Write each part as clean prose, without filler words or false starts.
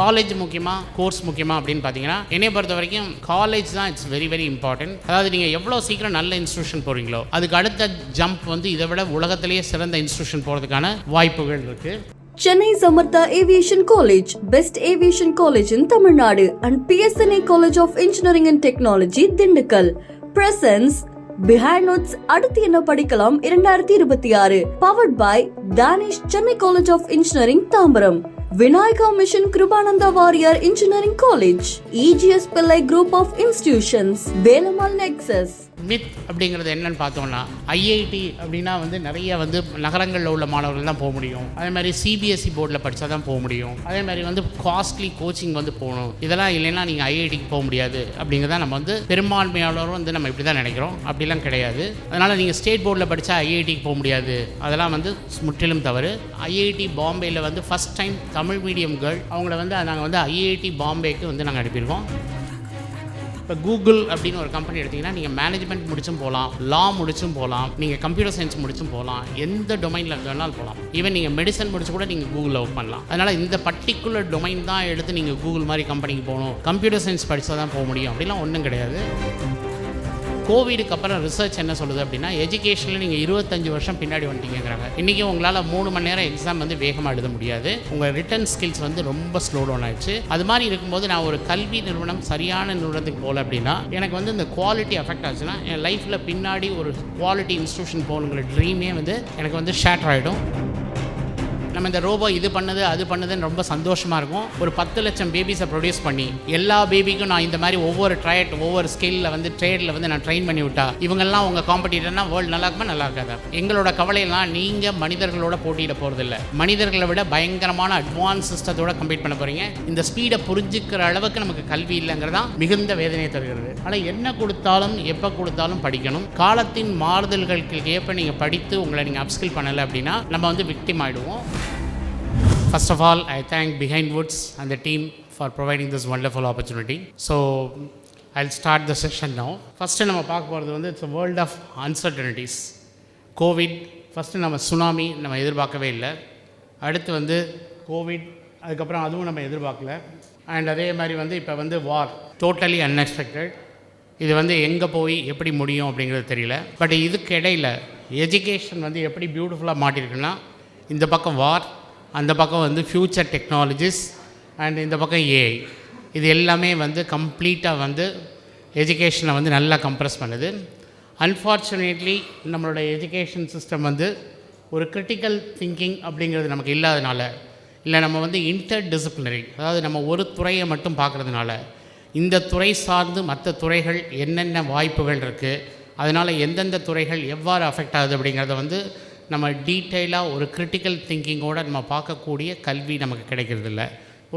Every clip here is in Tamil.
காலேஜ் முக்கியமாக கோர்ஸ் முக்கியமாக அப்படின்னு பார்த்தீங்கன்னா என்னை பொறுத்த வரைக்கும் காலேஜ் தான் இட்ஸ் வெரி வெரி இம்பார்ட்டன்ட். அதாவது நீங்கள் எவ்வளோ சீக்கிரம் நல்ல இன்ஸ்டியூஷன் போகிறீங்களோ அதுக்கு அடுத்த ஜம்ப் வந்து இதை விட உலகத்திலேயே சிறந்த இன்ஸ்டியூஷன் போகிறதுக்கான வாய்ப்புகள் இருக்குது. Chennai Samartha Aviation College, best aviation college in Tamil Nadu, and PSNA College of Engineering and Technology, Dindigul. Presents Behind Notes அடுத்து என்ன படிக்கலாம் 2026. Powered by Danish Chennai College of Engineering, Tambaram. Vinayaka Mission Kripananda Warrior Engineering College, EGS Pillai Group of Institutions, Velamal Nexus. Myth அப்படிங்கிறது என்னன்னு பார்த்தோம்னா ஐஐடி அப்படின்னா வந்து நிறைய வந்து நகரங்களில் உள்ள மாணவர்கள் தான் போக முடியும். அதே மாதிரி சிபிஎஸ்சி போர்டில் படித்தா தான் போக முடியும். அதே மாதிரி வந்து காஸ்ட்லி கோச்சிங் வந்து போகணும். இதெல்லாம் இல்லைன்னா நீங்கள் ஐஐடிக்கு போக முடியாது அப்படிங்கிறத நம்ம வந்து பெரும்பான்மையாளரும் வந்து நம்ம இப்படி தான் நினைக்கிறோம். அப்படிலாம் கிடையாது. அதனால் நீங்கள் ஸ்டேட் போர்டில் படித்தா ஐஐடிக்கு போக முடியாது, அதெல்லாம் வந்து முற்றிலும் தவறு. ஐஐடி பாம்பேயில் வந்து first time Tamil medium girl அவங்கள வந்து நாங்கள் வந்து ஐஐடி பாம்பேக்கு வந்து நாங்கள் அனுப்பியிருக்கோம். இப்போ கூகுள் அப்படின்னு ஒரு கம்பெனி எடுத்திங்கன்னா நீங்கள் மேனேஜ்மெண்ட் முடிச்சும் போகலாம், லா முடிச்சும் போகலாம், நீங்கள் கம்ப்யூட்டர் சயின்ஸ் முடிச்சும் போகலாம், எந்த டொமைனில் வேணாலும் போகலாம். ஈவன் நீங்கள் மெடிசன் முடிச்சு கூட நீங்கள் கூகுளில் ஒர்க் பண்ணலாம். அதனால் இந்த பர்டிகுலர் டொமைன் தான் எடுத்து நீங்கள் கூகுள் மாதிரி கம்பெனிக்கு போகணும், கம்ப்யூட்டர் சயின்ஸ் படித்தா தான் போக முடியும் அப்படிலாம் ஒன்றும் கிடையாது. கோவிடுக்கு அப்புறம் ரிசர்ச் என்ன சொல்லுது அப்படின்னா எஜுகேஷனில் நீங்கள் 25 வருஷம் பின்னாடி வந்துட்டீங்கிறாங்க. இன்றைக்கி உங்களால் 3 மணி நேரம் எக்ஸாம் வந்து வேகமாக எழுத முடியாது. உங்கள் ரிட்டன் ஸ்கில்ஸ் வந்து ரொம்ப ஸ்லோ டவுன் ஆயிடுச்சு. அது மாதிரி இருக்கும்போது நான் ஒரு கல்வி நிறுவனம் சரியான நிறுவனத்துக்கு போகல அப்படின்னா எனக்கு வந்து இந்த குவாலிட்டி அஃபெக்ட் ஆச்சுன்னா என் லைஃப்பில் பின்னாடி ஒரு குவாலிட்டி இன்ஸ்டியூஷன் போகணுங்கிற ட்ரீமே வந்து எனக்கு வந்து ஷேட்டர் ஆகிடும். நம்ம இந்த ரோபோ இது பண்ணுது அது பண்ணுதுன்னு ரொம்ப சந்தோஷமாக இருக்கும். ஒரு 10 லட்சம் பேபிஸை ப்ரொடியூஸ் பண்ணி எல்லா பேபிக்கும் நான் இந்த மாதிரி ஒவ்வொரு ஸ்கில்லில் வந்து ட்ரேடில் வந்து நான் ட்ரெயின் பண்ணி விட்டா இவங்கெல்லாம் உங்கள் காம்படிட்டர்னா வேர்ல்டு நல்லா இருக்குமா நல்லா இருக்காது. எங்களோட கவலையெல்லாம் நீங்கள் மனிதர்களோட போட்டியிட போகிறதில்ல, மனிதர்களை விட பயங்கரமான அட்வான்ஸ் சிஸ்டத்தோட கம்பீட் பண்ண போகிறீங்க. இந்த ஸ்பீடை புரிஞ்சுக்கிற அளவுக்கு நமக்கு கல்வி இல்லைங்கிறதான் மிகுந்த வேதனையை தருகிறது. ஆனால் என்ன கொடுத்தாலும் எப்போ கொடுத்தாலும் படிக்கணும். காலத்தின் மாறுதல்களுக்கு ஏற்ப நீங்கள் படித்து உங்களை நீங்கள் அப்ஸ்கில் பண்ணலை அப்படின்னா நம்ம வந்து விக்டிம் ஆகிடுவோம். First of all, I thank Behind Woods and the team for providing this wonderful opportunity. So, I'll start the session now. First, நம்ம பார்க்க போகிறது வந்து it's a world of uncertainties. Covid first நம்ம சுனாமி நம்ம எதிர்பார்க்கவே இல்லை. அடுத்து வந்து கோவிட், அதுக்கப்புறம் அதுவும் நம்ம எதிர்பார்க்கல. அண்ட் அதே மாதிரி வந்து இப்போ வந்து வார், டோட்டலி அன்எக்ஸ்பெக்டட். இது வந்து எங்கே போய் எப்படி முடியும் அப்படிங்கிறது தெரியல. பட் இதுக்கு இடையில் எஜுகேஷன் வந்து எப்படி பியூட்டிஃபுல்லாக மாட்டிருக்குன்னா இந்த பக்கம் வார், அந்த பக்கம் வந்து ஃப்யூச்சர் டெக்னாலஜிஸ் அண்ட் இந்த பக்கம் ஏஐ, இது எல்லாமே வந்து கம்ப்ளீட்டாக வந்து எஜுகேஷனை வந்து நல்லா கம்ப்ரெஸ் பண்ணுது. அன்ஃபார்ச்சுனேட்லி நம்மளோட எஜுகேஷன் சிஸ்டம் வந்து ஒரு கிரிட்டிக்கல் திங்கிங் அப்படிங்கிறது நமக்கு இல்லாதனால, இல்லை நம்ம வந்து இன்டர் டிசிப்ளினரி, அதாவது நம்ம ஒரு துறையை மட்டும் பார்க்குறதுனால இந்த துறை சார்ந்து மற்ற துறைகள் என்னென்ன வாய்ப்புகள் இருக்குது, அதனால் எந்தெந்த துறைகள் எவ்வாறு அஃபெக்ட் ஆகுது அப்படிங்கிறத வந்து நம்ம டீட்டெயிலாக ஒரு கிரிட்டிக்கல் திங்கிங்கோடு நம்ம பார்க்கக்கூடிய கல்வி நமக்கு கிடைக்கிறதில்ல.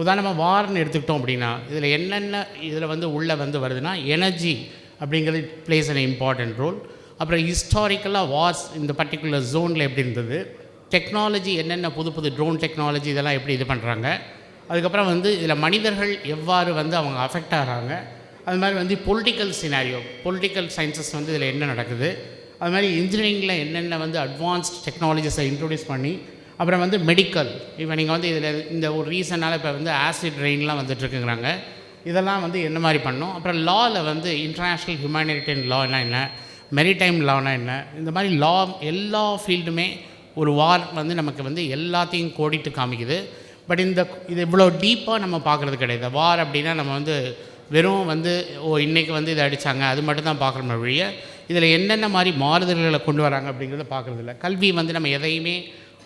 உதாரணமாக வார்னு எடுத்துக்கிட்டோம் அப்படின்னா இதில் வந்து உள்ளே வந்து வருதுன்னா எனர்ஜி அப்படிங்கிறது பிளேஸ் அன் இம்பார்ட்டன்ட் ரோல். அப்புறம் ஹிஸ்டாரிக்கலாக வார்ஸ் இந்த பர்டிகுலர் ஜோனில் எப்படி இருந்தது, டெக்னாலஜி என்னென்ன புது ட்ரோன் டெக்னாலஜி இதெல்லாம் எப்படி இது பண்ணுறாங்க, அதுக்கப்புறம் வந்து இதில் மனிதர்கள் எவ்வாறு வந்து அவங்க அஃபெக்ட் ஆகிறாங்க, அது மாதிரி வந்து பொலிட்டிக்கல் சினாரியோ, பொலிட்டிக்கல் சயின்சஸ் வந்து இதில் என்ன நடக்குது, அது மாதிரி இன்ஜினியரிங்கில் என்னென்ன வந்து அட்வான்ஸ்ட் டெக்னாலஜிஸை இன்ட்ரடியூஸ் பண்ணி, அப்புறம் வந்து மெடிக்கல், இப்போ நீங்கள் வந்து இதில் இந்த ஒரு ரீசனால் இப்போ வந்து ஆசிட் ரெயின்லாம் வந்துட்டுருக்குங்கிறாங்க, இதெல்லாம் வந்து என்ன மாதிரி பண்ணணும். அப்புறம் லாவில் வந்து இன்டர்நேஷ்னல் ஹியூமனிடேரியன் லானா என்ன, மெரிடைம் லானா என்ன, இந்த மாதிரி லா எல்லா ஃபீல்டுமே ஒரு வார் வந்து நமக்கு வந்து எல்லாத்தையும் கோடிட்டு காமிக்குது. பட் இது இவ்வளோ டீப்பாக நம்ம பார்க்குறது கிடையாது. வார் அப்படின்னா நம்ம வந்து வெறும் வந்து இன்றைக்கி வந்து இதை அடித்தாங்க அது மட்டும் தான் பார்க்குற வழிய இதில் என்னென்ன மாதிரி மாறுதல்களை கொண்டு வராங்க அப்படிங்கிறத பார்க்குறதில்ல. கல்வி வந்து நம்ம எதையுமே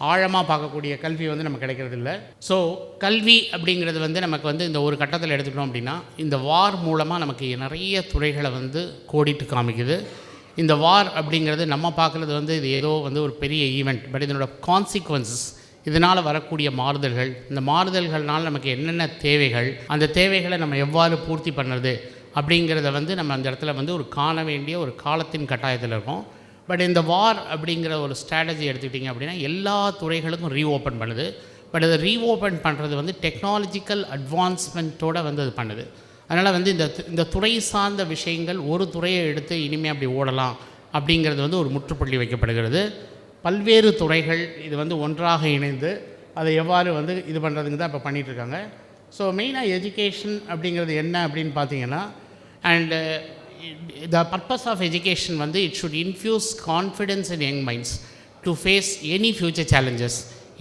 ஆழமாக பார்க்கக்கூடிய கல்வி வந்து நமக்கு கிடைக்கிறதில்ல. ஸோ கல்வி அப்படிங்கிறது வந்து நமக்கு வந்து இந்த ஒரு கட்டத்தில் எடுத்துக்கிட்டோம் அப்படின்னா இந்த வார் மூலமாக நமக்கு நிறைய துறைகளை வந்து கோடிட்டு காமிக்குது. இந்த வார் அப்படிங்கிறது நம்ம பார்க்குறது வந்து இது ஏதோ வந்து ஒரு பெரிய ஈவெண்ட், பட் இதனோட கான்சிக்வன்சஸ், இதனால் வரக்கூடிய மாறுதல்கள், இந்த மாறுதல்கள்னால் நமக்கு என்னென்ன தேவைகள், அந்த தேவைகளை நம்ம எவ்வாறு பூர்த்தி பண்ணுறது அப்படிங்கிறத வந்து நம்ம அந்த இடத்துல வந்து ஒரு காண வேண்டிய ஒரு காலத்தின் கட்டாயத்தில் இருக்கும். பட் இந்த வார் அப்படிங்கிற ஒரு ஸ்ட்ராட்டஜி எடுத்துக்கிட்டிங்க அப்படின்னா எல்லா துறைகளுக்கும் ரீஓப்பன் பண்ணுது. பட் அதை ரீஓப்பன் பண்ணுறது வந்து டெக்னாலஜிக்கல் அட்வான்ஸ்மெண்ட்டோடு வந்து அது பண்ணுது. அதனால் வந்து இந்த துறை சார்ந்த விஷயங்கள் ஒரு துறையை எடுத்து இனிமேல் அப்படி ஓடலாம் அப்படிங்கிறது வந்து ஒரு முற்றுப்புள்ளி வைக்கப்படுகிறது. பல்வேறு துறைகள் இது வந்து ஒன்றாக இணைந்து அதை எவ்வாறு வந்து இது பண்ணுறதுக்கு தான் இப்போ பண்ணிகிட்ருக்காங்க. ஸோ மெயினாக எஜுகேஷன் அப்படிங்கிறது என்ன அப்படின்னு பார்த்தீங்கன்னா, and the purpose of education வந்து it should infuse confidence in young minds to face any future challenges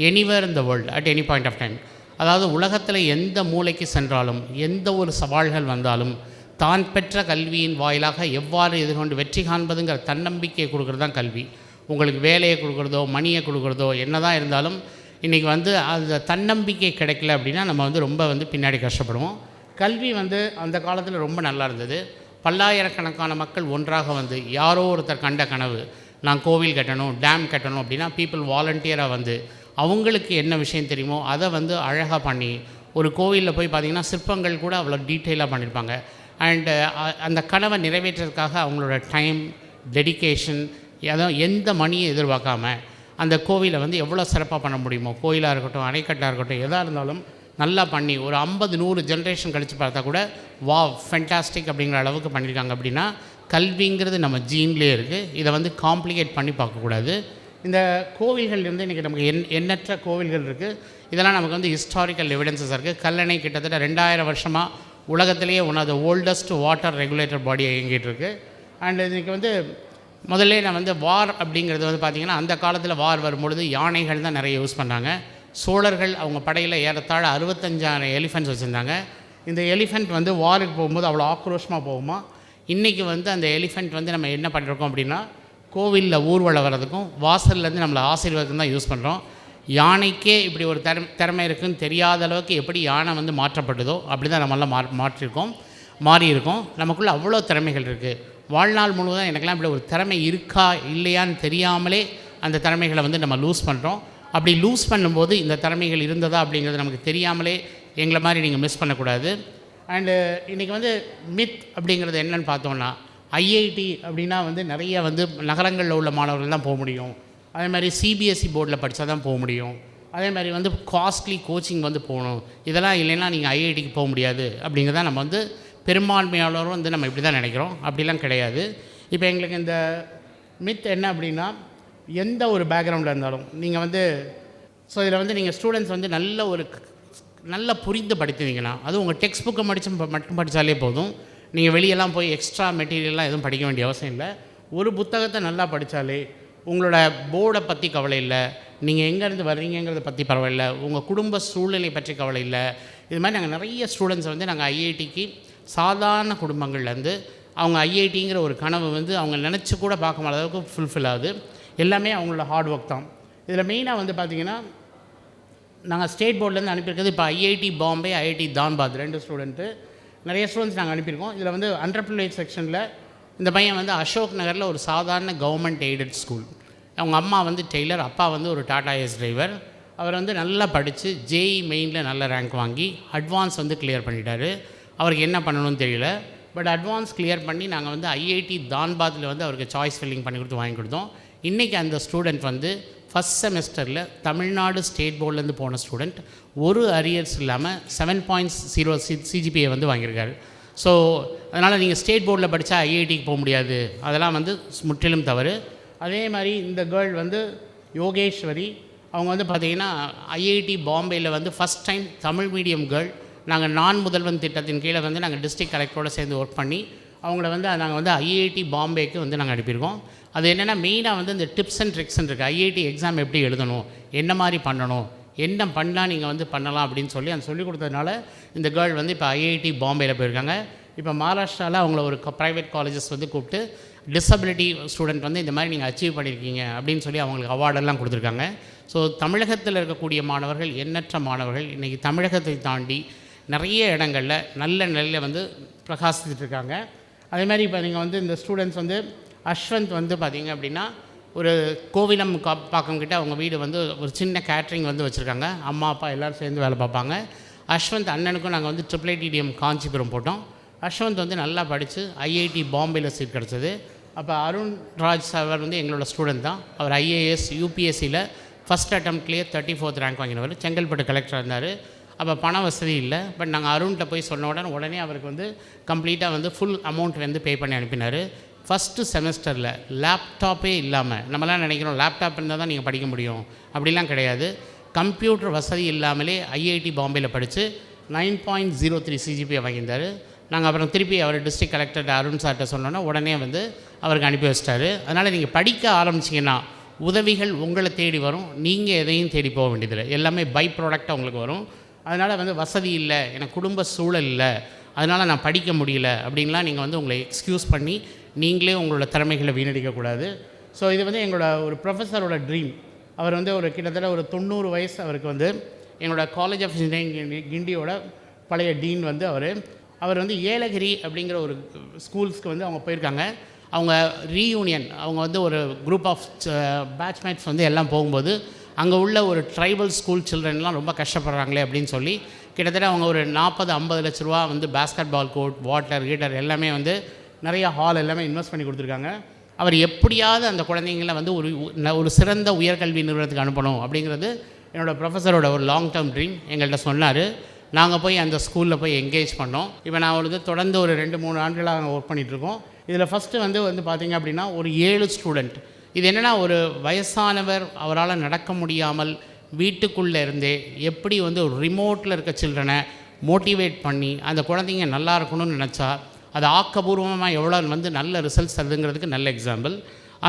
anywhere in the world at any point of time. அதாவது உலகத்தில் எந்த மூலைக்கு சென்றாலும் எந்த ஒரு சவால்கள் வந்தாலும் தான் பெற்ற கல்வியின் வாயிலாக எவ்வாறு எதிர்கொண்டு வெற்றி காண்பதுங்கிற தன்னம்பிக்கையை கொடுக்குறது தான் கல்வி. உங்களுக்கு வேலையை கொடுக்குறதோ மணியை கொடுக்குறதோ என்ன தான் இருந்தாலும் இன்றைக்கி வந்து அந்த தன்னம்பிக்கை கிடைக்கல அப்படின்னா நம்ம வந்து ரொம்ப வந்து பின்னாடி கஷ்டப்படுவோம். கல்வி வந்து அந்த காலத்தில் ரொம்ப நல்லா இருந்தது. பல்லாயிரக்கணக்கான மக்கள் ஒன்றாக வந்து யாரோ ஒருத்தர் கண்ட கனவு, நான் கோவில் கட்டணும், டேம் கட்டணும் அப்படின்னா பீப்புள் வாலண்டியராக வந்து அவங்களுக்கு என்ன விஷயம் தெரியுமோ அதை வந்து அழகாக பண்ணி, ஒரு கோவிலில் போய் பார்த்திங்கன்னா சிற்பங்கள் கூட அவ்வளோ டீட்டெயிலாக பண்ணியிருப்பாங்க. அண்டு அந்த கனவை நிறைவேற்றுறதுக்காக அவங்களோட டைம், டெடிகேஷன், எந்த மணியை எதிர்பார்க்காம அந்த கோவிலை வந்து எவ்வளோ சிறப்பாக பண்ண முடியுமோ, கோயிலாக இருக்கட்டும், அணைக்கட்டாக இருக்கட்டும், எதாக இருந்தாலும் நல்லா பண்ணி ஒரு 50-100 ஜென்ரேஷன் கழித்து பார்த்தா கூட வா ஃபென்டாஸ்டிக் அப்படிங்கிற அளவுக்கு பண்ணியிருக்காங்க. அப்படின்னா கல்விங்கிறது நம்ம ஜீன்லேயே இருக்குது. இதை வந்து காம்ப்ளிகேட் பண்ணி பார்க்கக்கூடாது. இந்த கோவில்கள் வந்து இன்றைக்கி நமக்கு எண்ணற்ற கோவில்கள் இருக்குது. இதெல்லாம் நமக்கு வந்து ஹிஸ்டாரிக்கல் எவிடன்சஸ் இருக்குது. கல்லணை கிட்டத்தட்ட 2000 வருஷமாக உலகத்திலேயே one of the oldest water regulator body இயங்கிட்டு இருக்குது. அண்ட் இன்றைக்கி வந்து முதல்ல நான் வந்து வார் அப்படிங்கிறது வந்து பார்த்திங்கன்னா, அந்த காலத்தில் வார் வரும்பொழுது யானைகள் தான் நிறைய யூஸ் பண்ணாங்க. சோழர்கள் அவங்க படையில் ஏறத்தாழ 65 எலிஃபெண்ட்ஸ் வச்சுருந்தாங்க. இந்த எலிஃபெண்ட் வந்து வாருக்கு போகும்போது அவ்வளோ ஆக்ரோஷமாக போகுமா. இன்றைக்கி வந்து அந்த எலிஃபெண்ட் வந்து நம்ம என்ன பண்ணிருக்கோம் அப்படின்னா, கோவிலில் ஊர்வலம் வர்றதுக்கும் வாசல்லேருந்து நம்மளை ஆசீர்வாதத்துக்கும் தான் யூஸ் பண்ணுறோம். யானைக்கே இப்படி ஒரு திறமை இருக்குதுன்னு தெரியாத அளவுக்கு எப்படி யானை வந்து மாற்றப்பட்டதோ அப்படி தான் நம்மளாம் மாறியிருக்கோம். நமக்குள்ளே அவ்வளோ திறமைகள் இருக்குது. வாழ்நாள் முழுவதும் எனக்கெல்லாம் இப்படி ஒரு திறமை இருக்கா இல்லையான்னு தெரியாமலே அந்த திறமைகளை வந்து நம்ம லூஸ் பண்ணுறோம். அப்படி லூஸ் பண்ணும்போது இந்த திறமைகள் இருந்ததா அப்படிங்கிறது நமக்கு தெரியாமலே எங்களை மாதிரி நீங்கள் மிஸ் பண்ணக்கூடாது. அண்டு இன்றைக்கி வந்து மித் அப்படிங்கிறது என்னென்னு பார்த்தோன்னா, ஐஐடி அப்படின்னா வந்து நிறைய வந்து நகரங்களில் உள்ள மாணவர்கள் தான் போக முடியும். அதே மாதிரி சிபிஎஸ்சி போர்டில் படித்தா தான் போக முடியும். அதே மாதிரி வந்து காஸ்ட்லி கோச்சிங் வந்து போகணும், இதெல்லாம் இல்லைன்னா நீங்கள் ஐஐடிக்கு போக முடியாது அப்படிங்கிறத நம்ம வந்து பெரும்பான்மையாளரும் வந்து நம்ம இப்படி தான் நினைக்கிறோம். அப்படிலாம் கிடையாது. இப்போ எங்களுக்கு இந்த மித் என்ன அப்படின்னா, எந்த ஒரு பேக்ரவுண்டில் இருந்தாலும் நீங்கள் வந்து இதில் வந்து நீங்கள் ஸ்டூடெண்ட்ஸ் வந்து நல்ல புரிந்து படித்தீங்கன்னா, அதுவும் உங்கள் டெக்ஸ்ட் புக்கை மட்டும் படித்தாலே போதும். நீங்கள் வெளியெல்லாம் போய் எக்ஸ்ட்ரா மெட்டீரியல்லாம் எதுவும் படிக்க வேண்டிய அவசியம் இல்லை. ஒரு புத்தகத்தை நல்லா படித்தாலே உங்களோட போர்டை பற்றி கவலை இல்லை, நீங்கள் எங்கேருந்து வர்றீங்கிறத பற்றி பரவாயில்லை, உங்கள் குடும்ப சூழ்நிலை பற்றி கவலை இல்லை. இது மாதிரி நாங்கள் நிறைய ஸ்டூடெண்ட்ஸ் வந்து நாங்கள் ஐஐடிக்கு சாதாரண குடும்பங்கள்லேருந்து அவங்க ஐஐடிங்கிற ஒரு கனவு வந்து அவங்க நினச்சி கூட பார்க்க முடியாத அளவுக்கு ஃபுல்ஃபில் ஆகுது. எல்லாமே அவங்களோட ஹார்ட் ஒர்க் தான். இதில் மெயினாக வந்து பார்த்திங்கன்னா, நாங்கள் ஸ்டேட் போர்ட்லேருந்து அனுப்பியிருக்கிறது இப்போ ஐஐடி பாம்பே, ஐஐடி தான்பாத் 2 ஸ்டூடெண்ட்டு, நிறைய ஸ்டூடெண்ட்ஸ் நாங்கள் அனுப்பியிருக்கோம். இதில் வந்து அண்டர்பிரிவிலேஜ் செக்ஷனில் இந்த பையன் வந்து அசோக் நகரில் ஒரு சாதாரண கவர்மெண்ட் எய்டட் ஸ்கூல். அவங்க அம்மா வந்து டெய்லர், அப்பா வந்து ஒரு டாடா ஏஸ் டிரைவர். அவர் வந்து நல்லா படித்து ஜேஇ மெயினில் நல்ல ரேங்க் வாங்கி அட்வான்ஸ் வந்து கிளியர் பண்ணிட்டார். அவருக்கு என்ன பண்ணணும்னு தெரியல. பட் அட்வான்ஸ் கிளியர் பண்ணி நாங்கள் வந்து ஐஐடி தான்பாத்தில் வந்து அவருக்கு சாய்ஸ் ஃபில்லிங் பண்ணி வாங்கி கொடுத்தோம். இன்றைக்கி அந்த ஸ்டூடெண்ட் வந்து ஃபஸ்ட் செமஸ்டரில் தமிழ்நாடு ஸ்டேட் போர்ட்லேருந்து போன ஸ்டூடெண்ட் ஒரு அரியர்ஸ் இல்லாமல் 7.0 சிஜிபிஏ வந்து வாங்கியிருக்காரு. ஸோ அதனால் நீங்கள் ஸ்டேட் போர்டில் படித்தா ஐஐடிக்கு போக முடியாது, அதெல்லாம் வந்து முற்றிலும் தவறு. அதே மாதிரி இந்த கேர்ள் வந்து யோகேஸ்வரி, அவங்க வந்து பார்த்திங்கன்னா ஐஐடி பாம்பேயில் வந்து first time Tamil medium girl. நாங்கள் முதல்வன் திட்டத்தின் கீழே வந்து நாங்கள் டிஸ்ட்ரிக்ட் கலெக்டரோடு சேர்ந்து ஒர்க் பண்ணி அவங்கள வந்து நாங்கள் வந்து ஐஐடி பாம்பேக்கு வந்து நாங்கள் அனுப்பியிருக்கோம். அது என்னென்னா மெயினாக வந்து இந்த டிப்ஸ் அண்ட் ட்ரிக்ஸ்ன்னு இருக்குது. ஐஐடி எக்ஸாம் எப்படி எழுதணும், என்ன மாதிரி பண்ணணும், என்ன பண்ணால் நீங்கள் வந்து பண்ணலாம் அப்படின்னு சொல்லி அந்த சொல்லிக் கொடுத்ததுனால இந்த கேர்ள் வந்து இப்போ ஐஐடி பாம்பேயில் போயிருக்காங்க. இப்போ மகாராஷ்டிராவில் அவங்கள ஒரு ப்ரைவேட் காலேஜஸ் வந்து கூப்பிட்டு டிசபிலிட்டி ஸ்டூடெண்ட் வந்து இந்த மாதிரி நீங்கள் அச்சீவ் பண்ணியிருக்கீங்க அப்படின்னு சொல்லி அவங்களுக்கு அவார்டெல்லாம் கொடுத்துருக்காங்க. ஸோ தமிழகத்தில் இருக்கக்கூடிய மாணவர்கள், எண்ணற்ற மாணவர்கள் இன்றைக்கி தமிழகத்தை தாண்டி நிறைய இடங்களில் நல்ல நிலையில் வந்து பிரகாசிச்சுட்டு இருக்காங்க. அதே மாதிரி இப்போ நீங்கள் வந்து இந்த ஸ்டூடெண்ட்ஸ் வந்து அஸ்வந்த் வந்து பார்த்திங்க அப்படின்னா ஒரு கோவிலம் பாக்கம்கிட்ட அவங்க வீடு வந்து ஒரு சின்ன கேட்ரிங் வந்து வச்சுருக்காங்க. அம்மா அப்பா எல்லோரும் சேர்ந்து வேலை பார்ப்பாங்க. அஸ்வந்த் அண்ணனுக்கும் நாங்கள் வந்து IIITDM காஞ்சிபுரம் போட்டோம். அஸ்வந்த் வந்து நல்லா படித்து ஐஐடி பாம்பேயில் சீட் கிடச்சிது. அப்போ அருண் ராஜ் சார் வந்து எங்களோட ஸ்டூடெண்ட் தான். அவர் ஐஏஎஸ் யூபிஎஸ்சியில் ஃபஸ்ட் அட்டம்ப்ட்லேயே 34th ரேங்க் வாங்கினவர். செங்கல்பட்டு கலெக்டராக இருந்தார். அப்போ பண வசதி இல்லை. பட் நாங்கள் அருண்கிட்ட போய் சொன்ன உடனே அவருக்கு வந்து கம்ப்ளீட்டாக வந்து ஃபுல் அமௌண்ட் வந்து பே பண்ணி அனுப்பினார். ஃபஸ்ட்டு செமஸ்டரில் லேப்டாப்பே இல்லாமல், நம்மளாம் நினைக்கிறோம் லேப்டாப் இருந்தால் தான் நீங்கள் படிக்க முடியும், அப்படிலாம் கிடையாது. கம்ப்யூட்டர் வசதி இல்லாமலே ஐஐடி பாம்பேயில் படித்து 9.03 சிஜிபிஏ வாங்கியிருந்தார். நாங்கள் அப்புறம் திருப்பி அவர் டிஸ்ட்ரிக்ட் கலெக்டர் அருண் சார்கிட்ட சொன்னோன்னா உடனே வந்து அவருக்கு அனுப்பி வச்சிட்டாரு. அதனால் நீங்கள் படிக்க ஆரம்பிச்சிங்கன்னா உதவிகள் உங்களை தேடி வரும், நீங்கள் எதையும் தேடி போக வேண்டியதில்லை, எல்லாமே பை ப்ராடக்டாக உங்களுக்கு வரும். அதனால் வந்து வசதி இல்லை, எனக்கு குடும்ப சூழல் இல்லை, அதனால் நான் படிக்க முடியல அப்படின்லாம் நீங்கள் வந்து உங்களை எக்ஸ்கியூஸ் பண்ணி நீங்களே உங்களோட திறமைகளை வீணடிக்கக்கூடாது. ஸோ இது வந்து எங்களோட ஒரு ப்ரொஃபஸரோட ட்ரீம். அவர் வந்து ஒரு கிட்டத்தட்ட ஒரு 90 வயசு அவருக்கு வந்து எங்களோட காலேஜ் ஆஃப் இன்ஜினியரிங் கிண்டியோட பழைய டீன் வந்து அவர் வந்து ஏலகிரி அப்படிங்கிற ஒரு ஸ்கூல்ஸ்க்கு வந்து அவங்க போயிருக்காங்க. அவங்க ரீயூனியன், அவங்க வந்து ஒரு குரூப் ஆஃப் பேட்ச்மேட்ஸ் வந்து எல்லாம் போகும்போது அங்கே உள்ள ஒரு ட்ரைபல் ஸ்கூல் சில்ட்ரன்லாம் ரொம்ப கஷ்டப்படுறாங்களே அப்படின்னு சொல்லி கிட்டத்தட்ட அவங்க ஒரு 40-50 லட்ச ரூபா வந்து basketball court, water heater எல்லாமே வந்து நிறையா ஹால் எல்லாமே இன்வெஸ்ட் பண்ணி கொடுத்துருக்காங்க. அவர் எப்படியாவது அந்த குழந்தைங்களை வந்து ஒரு சிறந்த உயர்கல்வி நிறுவனத்துக்கு அனுப்பணும் அப்படிங்கிறது என்னோடய ப்ரொஃபஸரோட ஒரு லாங் டேர்ம் ட்ரீம். எங்கள்கிட்ட சொன்னார். நாங்கள் போய் அந்த ஸ்கூலில் போய் என்கேஜ் பண்ணோம். இப்போ நான் வந்து தொடர்ந்து ஒரு 2-3 ஆண்டுகளாக நாங்கள் ஒர்க் பண்ணிகிட்ருக்கோம். இதில் ஃபஸ்ட்டு வந்து பார்த்திங்க அப்படின்னா ஒரு 7 ஸ்டூடெண்ட். இது என்னென்னா ஒரு வயசானவர், அவரால் நடக்க முடியாமல் வீட்டுக்குள்ளே இருந்தே எப்படி வந்து ஒரு ரிமோட்டில் இருக்க சில்ட்ரனை மோட்டிவேட் பண்ணி அந்த குழந்தைங்க நல்லா இருக்கணும்னு நினச்சா அது ஆக்கபூர்வமாக எவ்வளோ வந்து நல்ல ரிசல்ட்ஸ் தருதுங்கிறதுக்கு நல்ல எக்ஸாம்பிள்.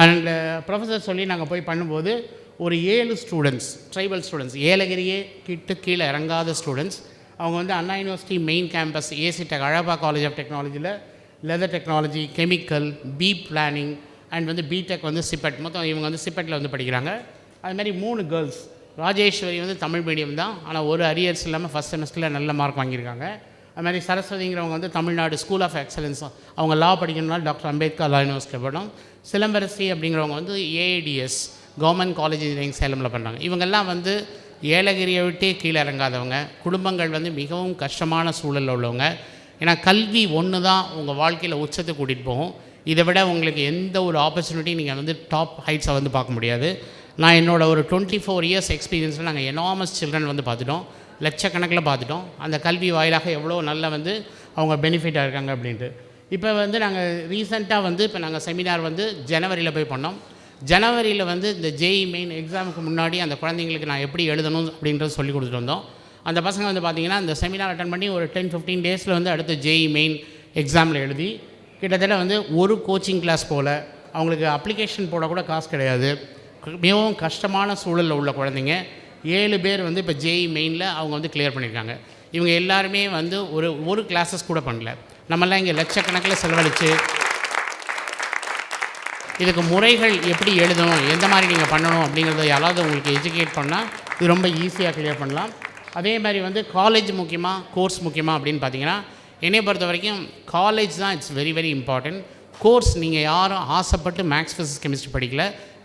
அண்ட் ப்ரொஃபஸர் சொல்லி நாங்கள் போய் பண்ணும்போது ஒரு 7 ஸ்டூடெண்ட்ஸ், ட்ரைபல் ஸ்டூடெண்ட்ஸ், ஏலகிரியே கீழே இறங்காத ஸ்டூடெண்ட்ஸ். அவங்க வந்து Anna university main campus AC tech Alagappa college of டெக்னாலஜியில் leather technology, chemical, B planning and வந்து பிடெக் வந்து சிப்பெட், மொத்தம் இவங்க வந்து சிப்பெட்டில் வந்து படிக்கிறாங்க. அதுமாதிரி 3 கேர்ள்ஸ். ராஜேஸ்வரி வந்து தமிழ் மீடியம் தான், ஆனால் ஒரு அரியர்ஸ் இல்லாமல் ஃபஸ்ட் செமஸ்டரில் நல்ல மார்க் வாங்கியிருக்காங்க. அதுமாதிரி சரஸ்வதிங்கிறவங்க வந்து தமிழ்நாடு ஸ்கூல் ஆஃப் எக்ஸலன்ஸ், அவங்க லா படிக்கணும்னால டாக்டர் அம்பேத்கர் லா யூனிவர்சிட்டியில் போனோம். சிலம்பரசி அப்படிங்கிறவங்க வந்து ஏஐடிஎஸ் கவர்மெண்ட் காலேஜ் இன்ஜினியரிங் சேலமில் பண்ணுறாங்க. இவங்கெல்லாம் வந்து ஏலகிரியை விட்டே கீழே இறங்காதவங்க, குடும்பங்கள் வந்து மிகவும் கஷ்டமான சூழலில் உள்ளவங்க. ஏன்னா கல்வி ஒன்று தான் உங்கள் வாழ்க்கையில் உச்சத்தை கூட்டிகிட்டு போகும். இதை விட உங்களுக்கு எந்த ஒரு ஆப்பர்ச்சுனிட்டி நீங்கள் வந்து டாப் ஹைட்ஸை வந்து பார்க்க முடியாது. நான் என்னோடய ஒரு 24 இயர்ஸ் எக்ஸ்பீரியன்ஸில் நாங்கள் எனாமஸ் சில்ட்ரன் வந்து பார்த்துட்டோம், லட்சக்கணக்கில் பார்த்துட்டோம். அந்த கல்வி வாயிலாக எவ்வளோ நல்லா வந்து அவங்க பெனிஃபிட்டாக இருக்காங்க அப்படின்ட்டு. இப்போ வந்து நாங்கள் ரீசெண்டாக வந்து இப்போ நாங்கள் செமினார் வந்து ஜனவரியில் போய் பண்ணோம். ஜனவரியில் வந்து இந்த ஜேஇ மெயின் எக்ஸாமுக்கு முன்னாடி அந்த குழந்தைங்களுக்கு நான் எப்படி எழுதணும் அப்படின்றத சொல்லி கொடுத்துட்டு வந்தோம். அந்த பசங்க வந்து பார்த்திங்கன்னா இந்த செமினார் அட்டன் பண்ணி ஒரு 10-15 டேஸில் வந்து அடுத்த ஜேஇ மெயின் எக்ஸாமில் எழுதி கிட்டத்தட்ட வந்து ஒரு கோச்சிங் கிளாஸ் போல், அவங்களுக்கு அப்ளிகேஷன் போட கூட காசு கிடையாது, மிகவும் கஷ்டமான சூழலில் உள்ள குழந்தைங்க 7 பேர் வந்து இப்போ ஜேஇ மெயினில் அவங்க வந்து கிளியர் பண்ணியிருக்காங்க. இவங்க எல்லாருமே வந்து ஒரு கிளாஸஸ் கூட பண்ணல. நம்மளாம் இங்கே லட்சக்கணக்கில் செலவழித்து இதுக்கு முறைகள் எப்படி எழுதணும், எந்த மாதிரி நீங்கள் பண்ணணும் அப்படிங்கிறத யாராவது உங்களுக்கு எஜுகேட் பண்ணால் இது ரொம்ப ஈஸியாக கிளியர் பண்ணலாம். அதே மாதிரி வந்து காலேஜ் முக்கியமாக கோர்ஸ் முக்கியமாக அப்படின்னு பார்த்தீங்கன்னா என்னை பொறுத்த வரைக்கும் காலேஜ் தான் it's very very important. Course நீங்கள் யாரும் ஆசைப்பட்டு மேக்ஸ், ஃபிசிக்ஸ், கெமிஸ்ட்ரி படிக்கல,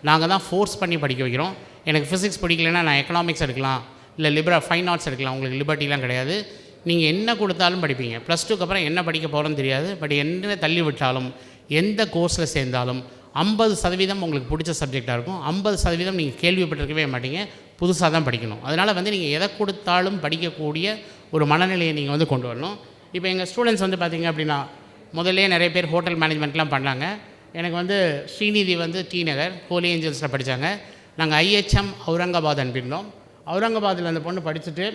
நாங்கள் தான் ஃபோர்ஸ் பண்ணி படிக்க வைக்கிறோம். எனக்கு ஃபிசிக்ஸ் பிடிக்கலைன்னா நான் எக்கனாமிக்ஸ் எடுக்கலாம், இல்லை ஃபைன் ஆர்ட்ஸ் எடுக்கலாம், உங்களுக்கு லிபர்ட்டிலாம் கிடையாது. நீங்கள் என்ன கொடுத்தாலும் படிப்பீங்க. +2க்கு அப்புறம் என்ன படிக்க போகிறோன்னு தெரியாது. பட் என்ன தள்ளி விட்டாலும் எந்த கோர்ஸில் சேர்ந்தாலும் 50% உங்களுக்கு பிடிச்ச சப்ஜெக்டாக இருக்கும், 50% நீங்கள் கேள்விப்பட்டிருக்கவே மாட்டீங்க, புதுசாக தான் படிக்கணும். அதனால் வந்து நீங்கள் எதை கொடுத்தாலும் படிக்கக்கூடிய ஒரு மனநிலையை நீங்கள் வந்து கொண்டு வரணும். இப்போ எங்கள் ஸ்டூடெண்ட்ஸ் வந்து பார்த்திங்க அப்படின்னா முதல்ல நிறைய பேர் ஹோட்டல் மேனேஜ்மெண்ட்லாம் பண்ணாங்க. எனக்கு வந்து ஸ்ரீநிதி வந்து டி நகர் ஹோலி ஏஞ்சல்ஸில் படித்தாங்க. நாங்கள் ஐஹெச்எம் அவுரங்காபாத் அனுப்பியிருந்தோம். அவுரங்காபாத்தில் அந்த பொண்ணு படிச்சுட்டு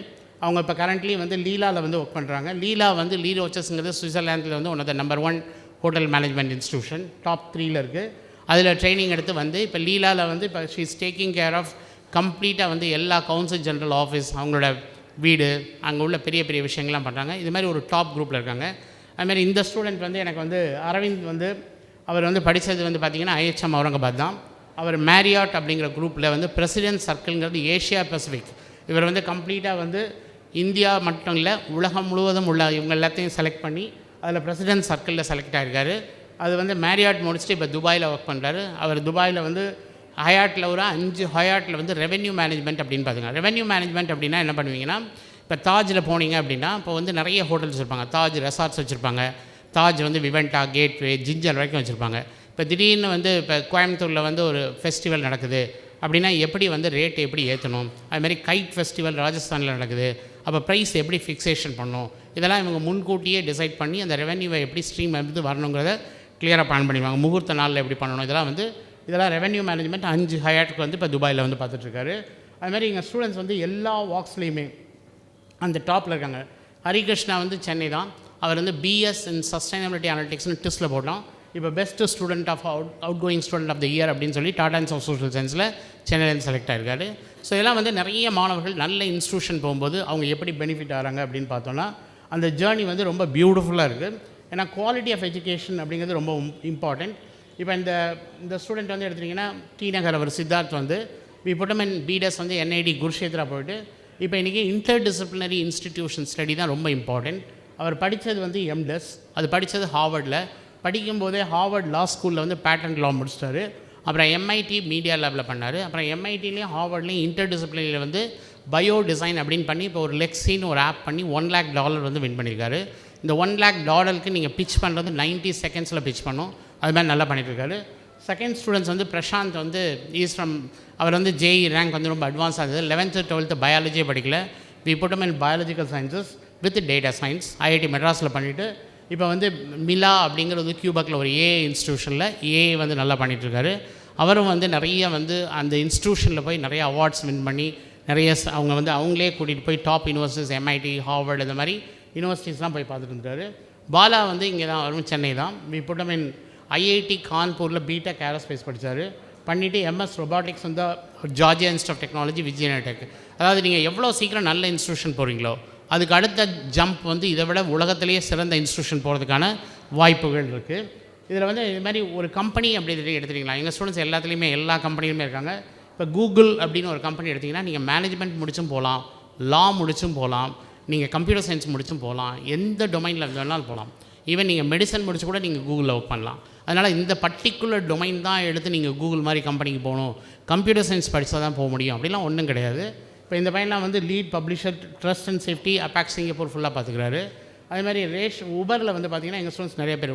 அவங்க இப்போ கரண்ட்லி வந்து லீலாவில் வந்து ஒர்க் பண்ணுறாங்க. லீலா வந்து லீரோச்சஸ்ங்கிறது சுவிட்சர்லாந்தில் வந்து one of the number 1 hotel management institution, top 3ல் இருக்குது. அதில் ட்ரைனிங் எடுத்து வந்து இப்போ லீலாவில் வந்து இப்போ she is taking care of கம்ப்ளீட்டாக வந்து எல்லா கவுன்சில் ஜென்ரல் ஆஃபீஸ், அவங்களோட வீடு, அங்கே உள்ள பெரிய பெரிய விஷயங்கள்லாம் பண்ணுறாங்க. இது மாதிரி ஒரு டாப் குரூப்பில் இருக்காங்க. அதுமாதிரி இந்த ஸ்டூடெண்ட் வந்து எனக்கு வந்து அரவிந்த் வந்து அவர் வந்து படித்தது வந்து பார்த்திங்கன்னா ஐஹெச்எம் அவுரங்காபாத் தான். அவர் மேரியாட் அப்படிங்கிற குரூப்பில் வந்து பிரசிடென்ட் சர்க்கிள்ங்கிறது ஏஷியா பசிபிக். இவர் வந்து கம்ப்ளீட்டாக வந்து இந்தியா மட்டும் இல்லை உலகம் முழுவதும் உள்ள இவங்க எல்லாத்தையும் செலக்ட் பண்ணி அதில் பிரசிடென்ட் சர்க்கிளில் செலக்ட் ஆகிருக்காரு. அது வந்து மேரியாட் முடிச்சுட்டு இப்போ துபாயில் ஒர்க் பண்ணுறாரு. அவர் துபாயில் வந்து ஹயாட்டில் ஒரு 5 ஹயாட்டில் வந்து ரெவென்யூ மேனேஜ்மெண்ட் அப்படின்னு பார்த்துங்க. ரெவென்யூ மேனேஜ்மெண்ட் அப்படின்னா என்ன பண்ணுவீங்கன்னா, இப்போ தாஜில் போனீங்க அப்படின்னா இப்போ வந்து நிறைய ஹோட்டல்ஸ் வச்சுருப்பாங்க, தாஜ் ரெசார்ட்ஸ் வச்சுருப்பாங்க, தாஜ் வந்து விவெண்டா, கேட்வே, ஜிஞ்சர் வரைக்கும் வச்சுருப்பாங்க. இப்போ திடீர்னு வந்து இப்போ கோயம்புத்தூரில் வந்து ஒரு ஃபெஸ்டிவல் நடக்குது அப்படின்னா எப்படி வந்து ரேட் எப்படி ஏற்றணும், அதுமாதிரி கைட் ஃபெஸ்டிவல் ராஜஸ்தானில் நடக்குது, அப்போ ப்ரைஸ் எப்படி ஃபிக்ஸேஷன் பண்ணணும், இதெல்லாம் இவங்க முன்கூட்டியே டிசைட் பண்ணி அந்த ரெவென்யூவை எப்படி ஸ்ட்ரீம் எடுத்து வரணுங்கிறத கிளியராக பிளான் பண்ணிடுவாங்க. முகூர்த்த நாளில் எப்படி பண்ணணும், இதெல்லாம் ரெவென்யூ மேனேஜ்மெண்ட் 5 ஹயாட்டுக்கு வந்து இப்போ துபாயில் வந்து பார்த்துட்ருக்காரு. அதுமாதிரி எங்கள் ஸ்டூடெண்ட்ஸ் வந்து எல்லா வாக்ஸ்லேயுமே அந்த டாப்பில் இருக்காங்க. ஹரிகிருஷ்ணா வந்து சென்னை தான். அவர் வந்து பிஎஸ் இன் சஸ்டைனபிலிட்டி அனலிட்டிக்ஸ்னு டிஸ்ட்டில் போட்டோம். இப்போ best student of outgoing student of the year அப்படின்னு சொல்லி டாடா இன்ஸ்டியூட் ஆஃப் சோஷியல் சயின்ஸில் சென்னையிலேருந்து செலக்ட் ஆகிருக்காரு. ஸோ இதெல்லாம் வந்து நிறைய மாணவர்கள் நல்ல இன்ஸ்டியூஷன் போகும்போது அவங்க எப்படி பெனிஃபிட் ஆகிறாங்க அப்படின்னு பார்த்தோன்னா அந்த ஜேர்னி வந்து ரொம்ப பியூட்டிஃபுல்லாக இருக்குது. ஏன்னா குவாலிட்டி ஆஃப் எஜுகேஷன் அப்படிங்கிறது ரொம்ப இம்பார்ட்டண்ட். இப்போ இந்த ஸ்டூடெண்ட் வந்து எடுத்திங்கன்னா டி நகர் அவர் சித்தார்த் வந்து புட்டமன் பிடெஸ் வந்து என்ஐடி குருஷேத்ரா போயிட்டு இப்போ இன்றைக்கி இன்டர் டிசிப்ளினரி இன்ஸ்டிடியூஷன் ஸ்டடி தான் ரொம்ப இம்பார்ட்டண்ட். அவர் படித்தது வந்து எம்டெஸ், அது படித்தது ஹார்வர்டில். படிக்கும்போதே ஹார்வர்ட் லா ஸ்கூலில் வந்து பேட்டன்ட் லா முடிச்சிட்டாரு. அப்புறம் எம்ஐடி மீடியா லேபில் பண்ணார். அப்புறம் எம்ஐடிலையும் ஹார்வர்ட்லேயும் இன்டர் டிசிப்ளினரியில் வந்து பயோ டிசைன் அப்படின்னு பண்ணி இப்போ ஒரு லெக்ஸின்னு ஒரு ஆப் பண்ணி $1 lakh வந்து வின் பண்ணியிருக்காரு. இந்த $1 lakh நீங்கள் பிச் பண்ணுறது 90 செகண்ட்ஸில் பிச் பண்ணும். அது மாதிரி நல்லா பண்ணிட்டுருக்காரு. செகண்ட் ஸ்டூடெண்ட்ஸ் வந்து பிரசாந்த் வந்து அவர் வந்து ஜேஇ ரேங்க் வந்து ரொம்ப அட்வான்ஸாக இருந்தது. 11th 12th பயாலஜியே படிக்கல. We put him in biological sciences with data science IIT மெட்ராஸில் பண்ணிவிட்டு இப்போ வந்து மிலா அப்படிங்கிறது கியூபக்கில் ஒரு ஏஐ இன்ஸ்டியூஷனில் ஏஐ வந்து நல்லா பண்ணிகிட்ருக்காரு. அவரும் வந்து நிறைய வந்து அந்த இன்ஸ்டியூஷனில் போய் நிறைய அவார்ட்ஸ் வின் பண்ணி நிறைய அவங்க வந்து அவங்களே கூட்டிகிட்டு போய் டாப் யூனிவர்சிட்டிஸ் எம்ஐடி ஹார்வர்டு இந்த மாதிரி யூனிவர்சிட்டிஸ்லாம் போய் பார்த்துட்டு இருந்தார். பாலா வந்து இங்கே தான் வரும், சென்னை தான். We put him in IIT கான்பூரில் பிடெக் ஏரோஸ்பேஸ் படித்தார். பண்ணிவிட்டு எம்எஸ் ரொபாட்டிக்ஸ் வந்து ஜார்ஜியா இன்ஸ்டியூட் ஆஃப் டெக்னாலஜி விஜயநடெக். அதாவது நீங்கள் எவ்வளோ சீக்கிரம் நல்ல இன்ஸ்டியூஷன் போகிறீங்களோ அதுக்கு அடுத்த ஜம்ப் வந்து இதை விட உலகத்திலேயே சிறந்த இன்ஸ்டியூஷன் போகிறதுக்கான வாய்ப்புகள் இருக்குது. இதில் வந்து இது மாதிரி ஒரு கம்பெனி அப்படி எடுத்துட்டிங்களா, எங்கள் ஸ்டூடெண்ட்ஸ் எல்லாத்துலேயுமே எல்லா கம்பெனிலுமே இருக்காங்க. இப்போ கூகுள் அப்படின்னு ஒரு கம்பெனி எடுத்திங்கன்னா நீங்கள் மேனேஜ்மெண்ட் முடிச்சும் போகலாம், லா முடிச்சும் போகலாம், நீங்கள் கம்ப்யூட்டர் சயின்ஸ் முடிச்சும் போகலாம், எந்த டொமைனில் வேணாலும் போகலாம். ஈவன் நீங்கள் மெடிசன் முடிச்சு கூட நீங்கள் கூகுளில் ஒர்க் பண்ணலாம். அதனால் இந்த பர்டிகுலர் டொமைன் தான் எடுத்து நீங்கள் கூகுள் மாதிரி கம்பெனிக்கு போகணும், கம்ப்யூட்டர் சயின்ஸ் படித்தா தான் போக முடியும் அப்படிலாம் ஒன்றும் கிடையாது. இப்போ இந்த பையன்லாம் வந்து lead publisher trust and safety அபாக்ஸ் Singapore ஃபுல்லாக பார்த்துக்கிறாரு. அதேமாதிரி உபரில் வந்து பார்த்திங்கன்னா எங்கள் ஸ்டூடெண்ட்ஸ் நிறைய பேர்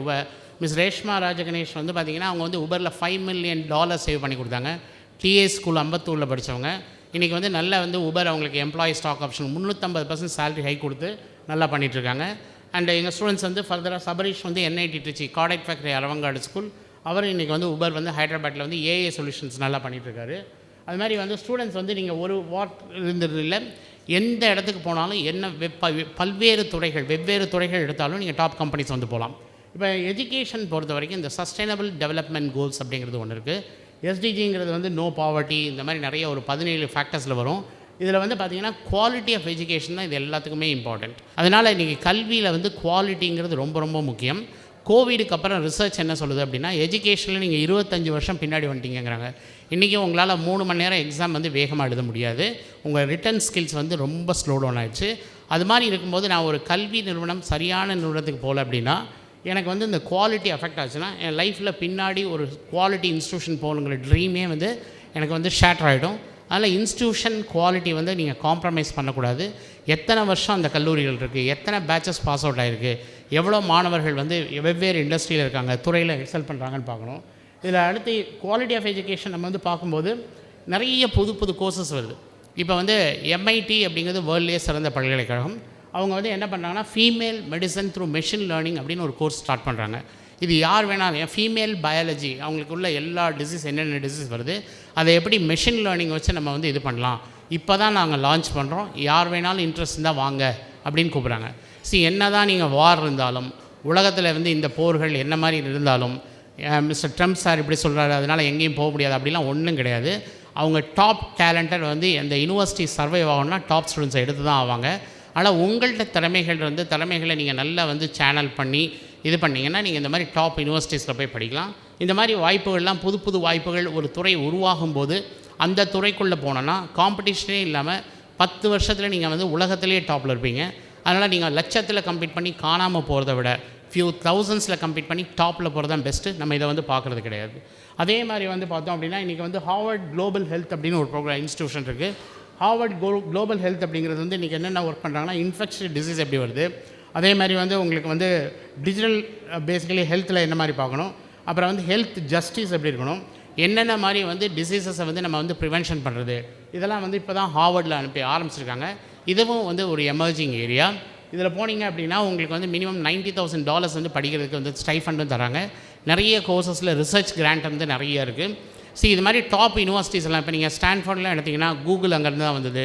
மிஸ் ரேஷ்மா ராஜகணேஷ் வந்து பார்த்திங்கன்னா அவங்க வந்து உபரில் $5 million சேவ் பண்ணி கொடுத்தாங்க. டிஏ ஸ்கூல் அம்பத்தூரில் படித்தவங்க இன்றைக்கி வந்து நல்ல வந்து உபர் அவங்களுக்கு employee stock option 350% salary hike கொடுத்து நல்லா பண்ணிகிட்ருக்காங்க. அண்ட் எங்கள் ஸ்டூடெண்ட்ஸ் வந்து ஃபர்தராக சபரீஷ் வந்து என்ஐடி ட்ரிச்சி கார்டெக் ஃபேக்ட்ரி அரவங்காடு ஸ்கூல், அவர் இன்றைக்கி வந்து உபர் வந்து ஹைதராபாத்தில் வந்து ஏஏ சொல்யூஷன்ஸ் நல்லா பண்ணிகிட்ருக்காரு. அது மாதிரி வந்து ஸ்டூடெண்ட்ஸ் வந்து நீங்கள் ஒரு இருந்தது இல்லை, எந்த இடத்துக்கு போனாலும் என்ன பல்வேறு துறைகள் வெவ்வேறு துறைகள் எடுத்தாலும் நீங்கள் டாப் கம்பெனிஸ் வந்து போகலாம். இப்போ எஜுகேஷன் பொறுத்த வரைக்கும் இந்த சஸ்டைனபிள் டெவலப்மெண்ட் கோல்ஸ் அப்படிங்கிறது ஒன்று இருக்குது. எஸ்டிஜிங்கிறது வந்து நோ பாவர்ட்டி, இந்த மாதிரி நிறைய ஒரு 17 ஃபேக்டர்ஸில் வரும். இதில் வந்து பார்த்திங்கன்னா குவாலிட்டி ஆஃப் எஜுகேஷன் தான் இது எல்லாத்துக்குமே இம்பார்ட்டண்ட். அதனால் இன்றைக்கி கல்வியில் வந்து குவாலிட்டிங்கிறது ரொம்ப ரொம்ப முக்கியம். கோவிடுக்கு அப்புறம் ரிசர்ச் என்ன சொல்லுது அப்படின்னா எஜுகேஷனில் நீங்கள் 25 வருஷம் பின்னாடி வந்துட்டீங்கிறாங்க. இன்றைக்கி உங்களால் 3 மணி நேரம் எக்ஸாம் வந்து வேகமாக எழுத முடியாது, உங்கள் ரிட்டன் ஸ்கில்ஸ் வந்து ரொம்ப ஸ்லோ டவுன் ஆகிடுச்சு. அது மாதிரி இருக்கும்போது நான் ஒரு கல்வி நிறுவனம் சரியான நிறுவனத்துக்கு போகல அப்படின்னா எனக்கு வந்து இந்த குவாலிட்டி அஃபெக்ட் ஆச்சுன்னா என் லைஃப்பில் பின்னாடி ஒரு குவாலிட்டி இன்ஸ்டியூஷன் போகணுங்கிற ட்ரீமே வந்து எனக்கு வந்து ஷேட்டர் ஆகிடும். அதில் இன்ஸ்டியூஷன் குவாலிட்டி வந்து நீங்கள் காம்ப்ரமைஸ் பண்ணக்கூடாது. எத்தனை வருஷம் அந்த கல்லூரிகள் இருக்குது, எத்தனை பேச்சஸ் பாஸ் அவுட் ஆகிருக்கு, எவ்வளோ மாணவர்கள் வந்து வெவ்வேறு இண்டஸ்ட்ரியில் இருக்காங்க, துறையில் எக்ஸல் பண்ணுறாங்கன்னு பார்க்கணும். இதில் அடுத்து குவாலிட்டி ஆஃப் எஜுகேஷன் நம்ம வந்து பார்க்கும்போது நிறைய புது கோர்சஸ் வருது. இப்போ வந்து எம்ஐடி அப்படிங்கிறது வேர்ல்ட்லேயே சிறந்த பல்கலைக்கழகம். அவங்க வந்து என்ன பண்ணுறாங்கன்னா female medicine through machine learning அப்படின்னு ஒரு கோர்ஸ் ஸ்டார்ட் பண்ணுறாங்க. இது யார் வேணாலும் ஃபீமேல் பயாலஜி அவங்களுக்கு உள்ள எல்லா டிசீஸ் என்னென்ன டிசீஸ் வருது அதை எப்படி மெஷின் லேர்னிங் வச்சு நம்ம வந்து இது பண்ணலாம், இப்போ தான் நாங்கள் லான்ச் பண்ணுறோம், யார் வேணாலும் இன்ட்ரெஸ்ட் இருந்தால் வாங்க அப்படின்னு கூப்பிட்றாங்க. என்ன தான் நீங்கள் வார் இருந்தாலும் உலகத்தில் வந்து இந்த போர்கள் என்ன மாதிரி இருந்தாலும் மிஸ்டர் ட்ரம்ப் சார் இப்படி சொல்கிறாரு அதனால் எங்கேயும் போக முடியாது அப்படிலாம் ஒன்றும் கிடையாது. அவங்க டாப் டேலண்டட் வந்து அந்த யூனிவர்சிட்டி சர்வைவ் ஆகணும்னா டாப் ஸ்டூடெண்ட்ஸை எடுத்து தான் ஆவாங்க. ஆனால் உங்கள்கிட்ட திறமைகளை நீங்கள் நல்லா வந்து சேனல் பண்ணி இது பண்ணிங்கன்னா நீங்கள் இந்த மாதிரி டாப் யூனிவர்சிட்டிஸில் போய் படிக்கலாம். இந்த மாதிரி வாய்ப்புகள்லாம் புது வாய்ப்புகள் ஒரு துறை உருவாகும் போது அந்த துறைக்குள்ளே போனோன்னா காம்படிஷனே இல்லாமல் 10 வருஷத்தில் நீங்கள் வந்து உலகத்திலே டாப்பில் இருப்பீங்க. அதனால் நீங்கள் லட்சத்தில் கம்ப்ளீட் பண்ணி காணாமல் போகிறத விட ஃபியூ தௌசண்ட்ஸில் கம்ப்ளீட் பண்ணி டாப்பில் போகிறது தான் பெஸ்ட்டு. நம்ம இதை வந்து பார்க்குறது கிடையாது. அதே மாதிரி வந்து பார்த்தோம் அப்படின்னா இன்றைக்கி வந்து ஹார்வர்ட் குளோபல் ஹெல்த் அப்படின்னு ஒரு ப்ரோக்ராம் இன்ஸ்டியூஷன் இருக்குது. ஹார்வர்ட் குளோபல் ஹெல்த் அப்படிங்கிறது வந்து இன்றைக்கி என்னென்ன ஒர்க் பண்ணுறாங்கன்னா இன்ஃபெக்ஷன் டிசீஸ் எப்படி வருது, அதே மாதிரி வந்து உங்களுக்கு வந்து டிஜிட்டல் பேசிக்கலி ஹெல்த்தில் என்ன மாதிரி பார்க்கணும், அப்புறம் வந்து ஹெல்த் ஜஸ்டிஸ் எப்படி இருக்கணும், என்னென்ன மாதிரி வந்து டிசீசஸை வந்து நம்ம வந்து ப்ரிவென்ஷன் பண்ணுறது, இதெல்லாம் வந்து இப்போ தான் ஹார்வர்டில் அனுப்பி ஆரம்பிச்சிருக்காங்க. இதுவும் வந்து ஒரு எமர்ஜிங் ஏரியா. இதில் போனீங்க அப்படின்னா உங்களுக்கு வந்து மினிமம் $90,000 வந்து படிக்கிறதுக்கு வந்து ஸ்டைஃபண்டும் தராங்க. நிறைய கோர்சஸில் ரிசர்ச் கிராண்ட் வந்து நிறைய இருக்குது. இது மாதிரி டாப் யூனிவர்சிட்டிஸ் எல்லாம் இப்போ நீங்கள் ஸ்டான்ஃபோர்ட்லாம் எடுத்திங்கன்னா கூகுள் அங்கேருந்து தான் வந்தது,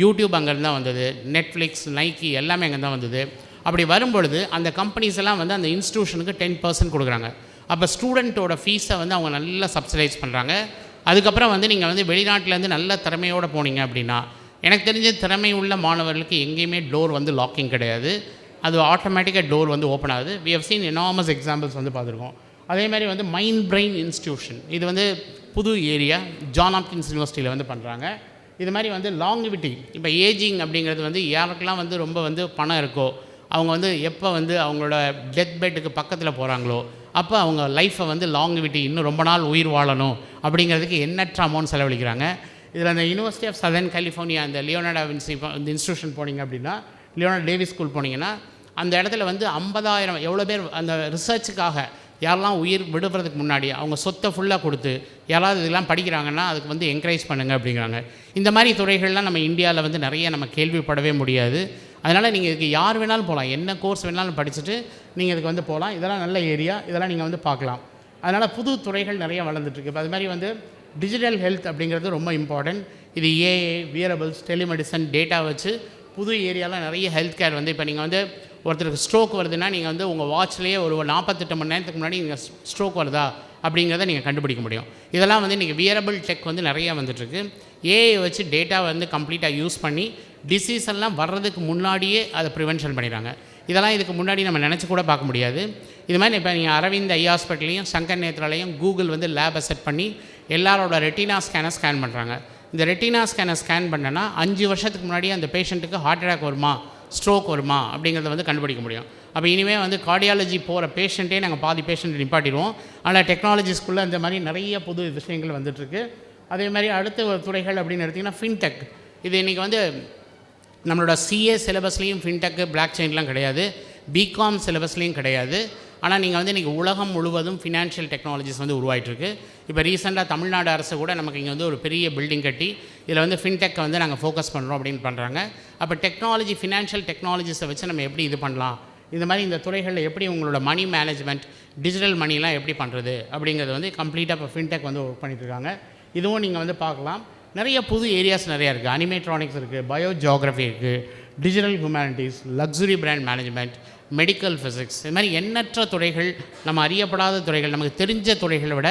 யூடியூப் அங்கேருந்து தான் வந்தது, நெட்ஃப்ளிக்ஸ், நைக்கி எல்லாமே அங்கே தான் வந்தது. அப்படி வரும்பொழுது அந்த கம்பெனிஸ் எல்லாம் வந்து அந்த இன்ஸ்டியூஷனுக்கு 10% கொடுக்குறாங்க. அப்போ ஸ்டூடெண்ட்டோட ஃபீஸை வந்து அவங்க நல்லா சப்சிடைஸ் பண்ணுறாங்க. அதுக்கப்புறம் வந்து நீங்கள் வந்து வெளிநாட்டிலேருந்து நல்ல திறமையோடு போனீங்க அப்படின்னா, எனக்கு தெரிஞ்ச திறமை உள்ள மாணவர்களுக்கு எங்கேயுமே டோர் வந்து லாக்கிங் கிடையாது, அது ஆட்டோமேட்டிக்காக டோர் வந்து ஓப்பன் ஆகுது. We have seen enormous examples வந்து பார்த்துருக்கோம். அதே மாதிரி வந்து மைண்ட் பிரெயின் இன்ஸ்டியூஷன், இது வந்து புது ஏரியா, ஜான் ஹாப்கின்ஸ் யூனிவர்சிட்டியில் வந்து பண்ணுறாங்க. இது மாதிரி வந்து லாங்கிவிட்டி, இப்போ ஏஜிங் அப்படிங்கிறது வந்து யாருக்கெல்லாம் வந்து ரொம்ப வந்து பணம் இருக்கோ அவங்க வந்து எப்போ வந்து அவங்களோட டெத் பெட்டுக்கு பக்கத்தில் போகிறாங்களோ அப்போ அவங்க லைஃப்பை வந்து லாங்கிவிட்டி இன்னும் ரொம்ப நாள் உயிர் வாழணும் அப்படிங்கிறதுக்கு எண்ணற்ற அமௌண்ட் செலவழிக்கிறாங்க. இதில் அந்த யூனிவர்சிட்டி ஆஃப் சதர்ன் கலிஃபோர்னியா இந்த லியோனார்டோ இந்த இன்ஸ்டியூஷன் போனீங்க அப்படின்னா, லியோனார்டோ டேவிஸ் ஸ்கூல் போனீங்கன்னா அந்த இடத்துல வந்து 50,000 எவ்வளோ பேர் அந்த ரிசர்ச்சுக்காக யாரெல்லாம் உயிர் விடுறதுக்கு முன்னாடி அவங்க சொத்தை ஃபுல்லாக கொடுத்து யாராவது இதெல்லாம் படிக்கிறாங்கன்னா அதுக்கு வந்து என்கரேஜ் பண்ணுங்கள் அப்படிங்கிறாங்க. இந்த மாதிரி துறைகள்லாம் நம்ம இந்தியாவில் வந்து நிறைய நம்ம கேள்விப்படவே முடியாது. அதனால் நீங்கள் இதுக்கு யார் வேணாலும் போகலாம், என்ன கோர்ஸ் வேணாலும் படிச்சுட்டு நீங்கள் இதுக்கு வந்து போகலாம். இதெல்லாம் நல்ல ஏரியா, இதெல்லாம் நீங்கள் வந்து பார்க்கலாம். அதனால் புது துறைகள் நிறைய வளர்ந்துட்டுருக்கு. இப்போ அது மாதிரி வந்து டிஜிட்டல் ஹெல்த் அப்படிங்கிறது ரொம்ப இம்பார்ட்டன்ட். இது ஏஏ, வியரபிள்ஸ், டெலிமெடிசன், டேட்டா வச்சு புது ஏரியாவில் நிறைய ஹெல்த் கேர் வந்து இப்போ நீங்கள் வந்து ஒருத்தருக்கு ஸ்ட்ரோக் வருதுன்னா நீங்கள் வந்து உங்கள் வாட்ச்லேயே ஒரு 48 மணி நேரத்துக்கு முன்னாடி நீங்கள் ஸ்ட்ரோக் வருதா அப்படிங்கிறத நீங்கள் கண்டுபிடிக்க முடியும். இதெல்லாம் வந்து நீங்கள் வியரபிள் டெக் வந்து நிறையா வந்துட்டுருக்கு. ஏஐ வச்சு டேட்டா வந்து கம்ப்ளீட்டாக யூஸ் பண்ணி டிசீஸ் எல்லாம் வர்றதுக்கு முன்னாடியே அதை ப்ரிவென்ஷன் பண்ணிடுறாங்க. இதெல்லாம் இதுக்கு முன்னாடி நம்ம நினச்சி கூட பார்க்க முடியாது. இது மாதிரி இப்போ நீங்கள் அரவிந்த் ஐ ஹாஸ்பிட்டலையும் சங்கர் நேத்ராலையும் கூகுள் வந்து லேபை செட் பண்ணி எல்லாரோட ரெட்டினா ஸ்கேனை ஸ்கேன் பண்ணுறாங்க. இந்த ரெட்டினா ஸ்கேனை ஸ்கேன் பண்ணனா 5 வருஷத்துக்கு முன்னாடியே அந்த பேஷண்ட்டுக்கு ஹார்ட் அட்டாக் வருமா, ஸ்ட்ரோக் வருமா அப்படிங்கிறத வந்து கண்டுபிடிக்க முடியும். அப்போ இனிமேல் வந்து கார்டியாலஜி போகிற பேஷண்ட்டே நாங்கள் பாதி பேஷண்ட் நிப்பாட்டிடுவோம். ஆனால் டெக்னாலஜிஸ்குள்ளே இந்த மாதிரி நிறைய புது விஷயங்கள் வந்துட்டுருக்கு. அதே மாதிரி அடுத்த ஒரு துறைகள் அப்படின்னு எடுத்திங்கன்னா ஃபின்டெக். இது இன்றைக்கி வந்து நம்மளோட சிஏ சிலபஸ்லேயும் ஃபின்டெக்கு, பிளாக் செயின்லாம் கிடையாது, பிகாம் சிலபஸ்லேயும் கிடையாது. ஆனால் நீங்கள் வந்து இன்றைக்கி உலகம் முழுவதும் ஃபினான்ஷியல் டெக்னாலஜிஸ் வந்து உருவாயிட்டிருக்கு. இப்போ ரீசெண்டாக தமிழ்நாடு அரசு கூட நமக்கு இங்கே வந்து ஒரு பெரிய பில்டிங் கட்டி இதில் வந்து ஃபின்டெக்கை வந்து நாங்கள் ஃபோக்கஸ் பண்ணுறோம் அப்படின்னு பண்ணுறாங்க. அப்போ டெக்னாலஜி, ஃபினான்ஷியல் டெக்னாலஜிஸை வச்சு நம்ம எப்படி இது பண்ணலாம், இந்த மாதிரி இந்த துறைகளில் எப்படி உங்களோட மணி மேனேஜ்மெண்ட், டிஜிட்டல் மணிலாம் எப்படி பண்ணுறது அப்படிங்கிறது வந்து கம்ப்ளீட்டாக இப்போ ஃபின்டெக் வந்து ஒர்க் பண்ணிட்டுருக்காங்க. இதுவும் நீங்கள் வந்து பார்க்கலாம். நிறைய புது ஏரியாஸ் நிறையா இருக்குது. அனிமேட்ரானிக்ஸ் இருக்குது, பயோ ஜியோகிராஃபி இருக்குது, digital humanities, luxury brand management, medical physics, இது மாதிரி எண்ணற்ற துறைகள், நம்ம அறியப்படாத துறைகள், நமக்கு தெரிஞ்ச துறைகளை விட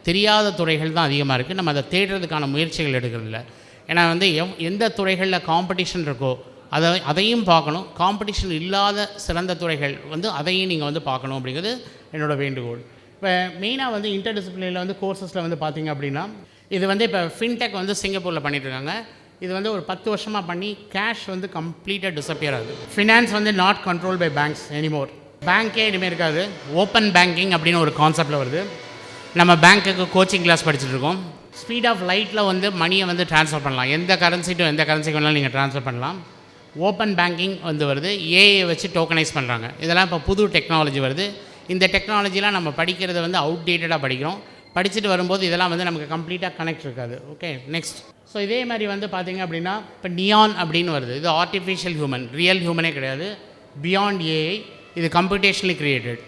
தெரியாத துறைகள் தான் அதிகமாக இருக்குது. நம்ம அதை தேடுறதுக்கான முயற்சிகள் எடுக்கிறதில்ல. ஏன்னா வந்து எந்த துறைகளில் காம்படிஷன் இருக்கோ அதையும் பார்க்கணும், காம்படிஷன் இல்லாத சிறந்த துறைகள் வந்து அதையும் நீங்கள் வந்து பார்க்கணும் அப்படிங்கிறது என்னோடய வேண்டுகோள். இப்போ மெயினாக வந்து இன்டர் டிசிப்ளினில் வந்து கோர்சஸில் வந்து பார்த்திங்க அப்படின்னா இது வந்து இப்போ ஃபின்டெக் வந்து சிங்கப்பூரில் பண்ணிகிட்ருக்காங்க. இது வந்து ஒரு 10 வருஷமாக பண்ணி கேஷ் வந்து கம்ப்ளீட்டாக டிஸப்பியர் ஆகுது. ஃபினான்ஸ் வந்து not control by banks anymore. பேங்க்கே இனிமேல் இருக்காது, ஓப்பன் பேங்கிங் அப்படின்னு ஒரு கான்செப்டில் வருது. நம்ம பேங்க்குக்கு கோச்சிங் கிளாஸ் படிச்சுட்ருக்கோம். ஸ்பீட் ஆஃப் லைட்டில் வந்து மணியை வந்து ட்ரான்ஸ்ஃபர் பண்ணலாம், எந்த கரன்சி டு எந்த கரன்சிக்கு வேணாலும் நீங்கள் ட்ரான்ஸ்ஃபர் பண்ணலாம். ஓப்பன் பேங்கிங் வந்து வருது, ஏஐ வச்சு டோக்கனைஸ் பண்ணுறாங்க. இதெல்லாம் இப்போ புது டெக்னாலஜி வருது. இந்த டெக்னாலஜிலாம் நம்ம படிக்கிறத வந்து அவுட்டேட்டடாக படிக்கிறோம். படிச்சுட்டு வரும்போது இதெல்லாம் வந்து நமக்கு கம்ப்ளீட்டாக கனெக்ட் இருக்காது. Okay, next. ஸோ இதே மாதிரி வந்து பார்த்திங்க அப்படின்னா இப்போ நியான் அப்படின்னு வருது. இது ஆர்டிஃபிஷியல் ஹியூமன், ரியல் ஹியூமனே கிடையாது, பியாண்ட் ஏஐ. இது கம்ப்யூட்டேஷனலி கிரியேட்டட்.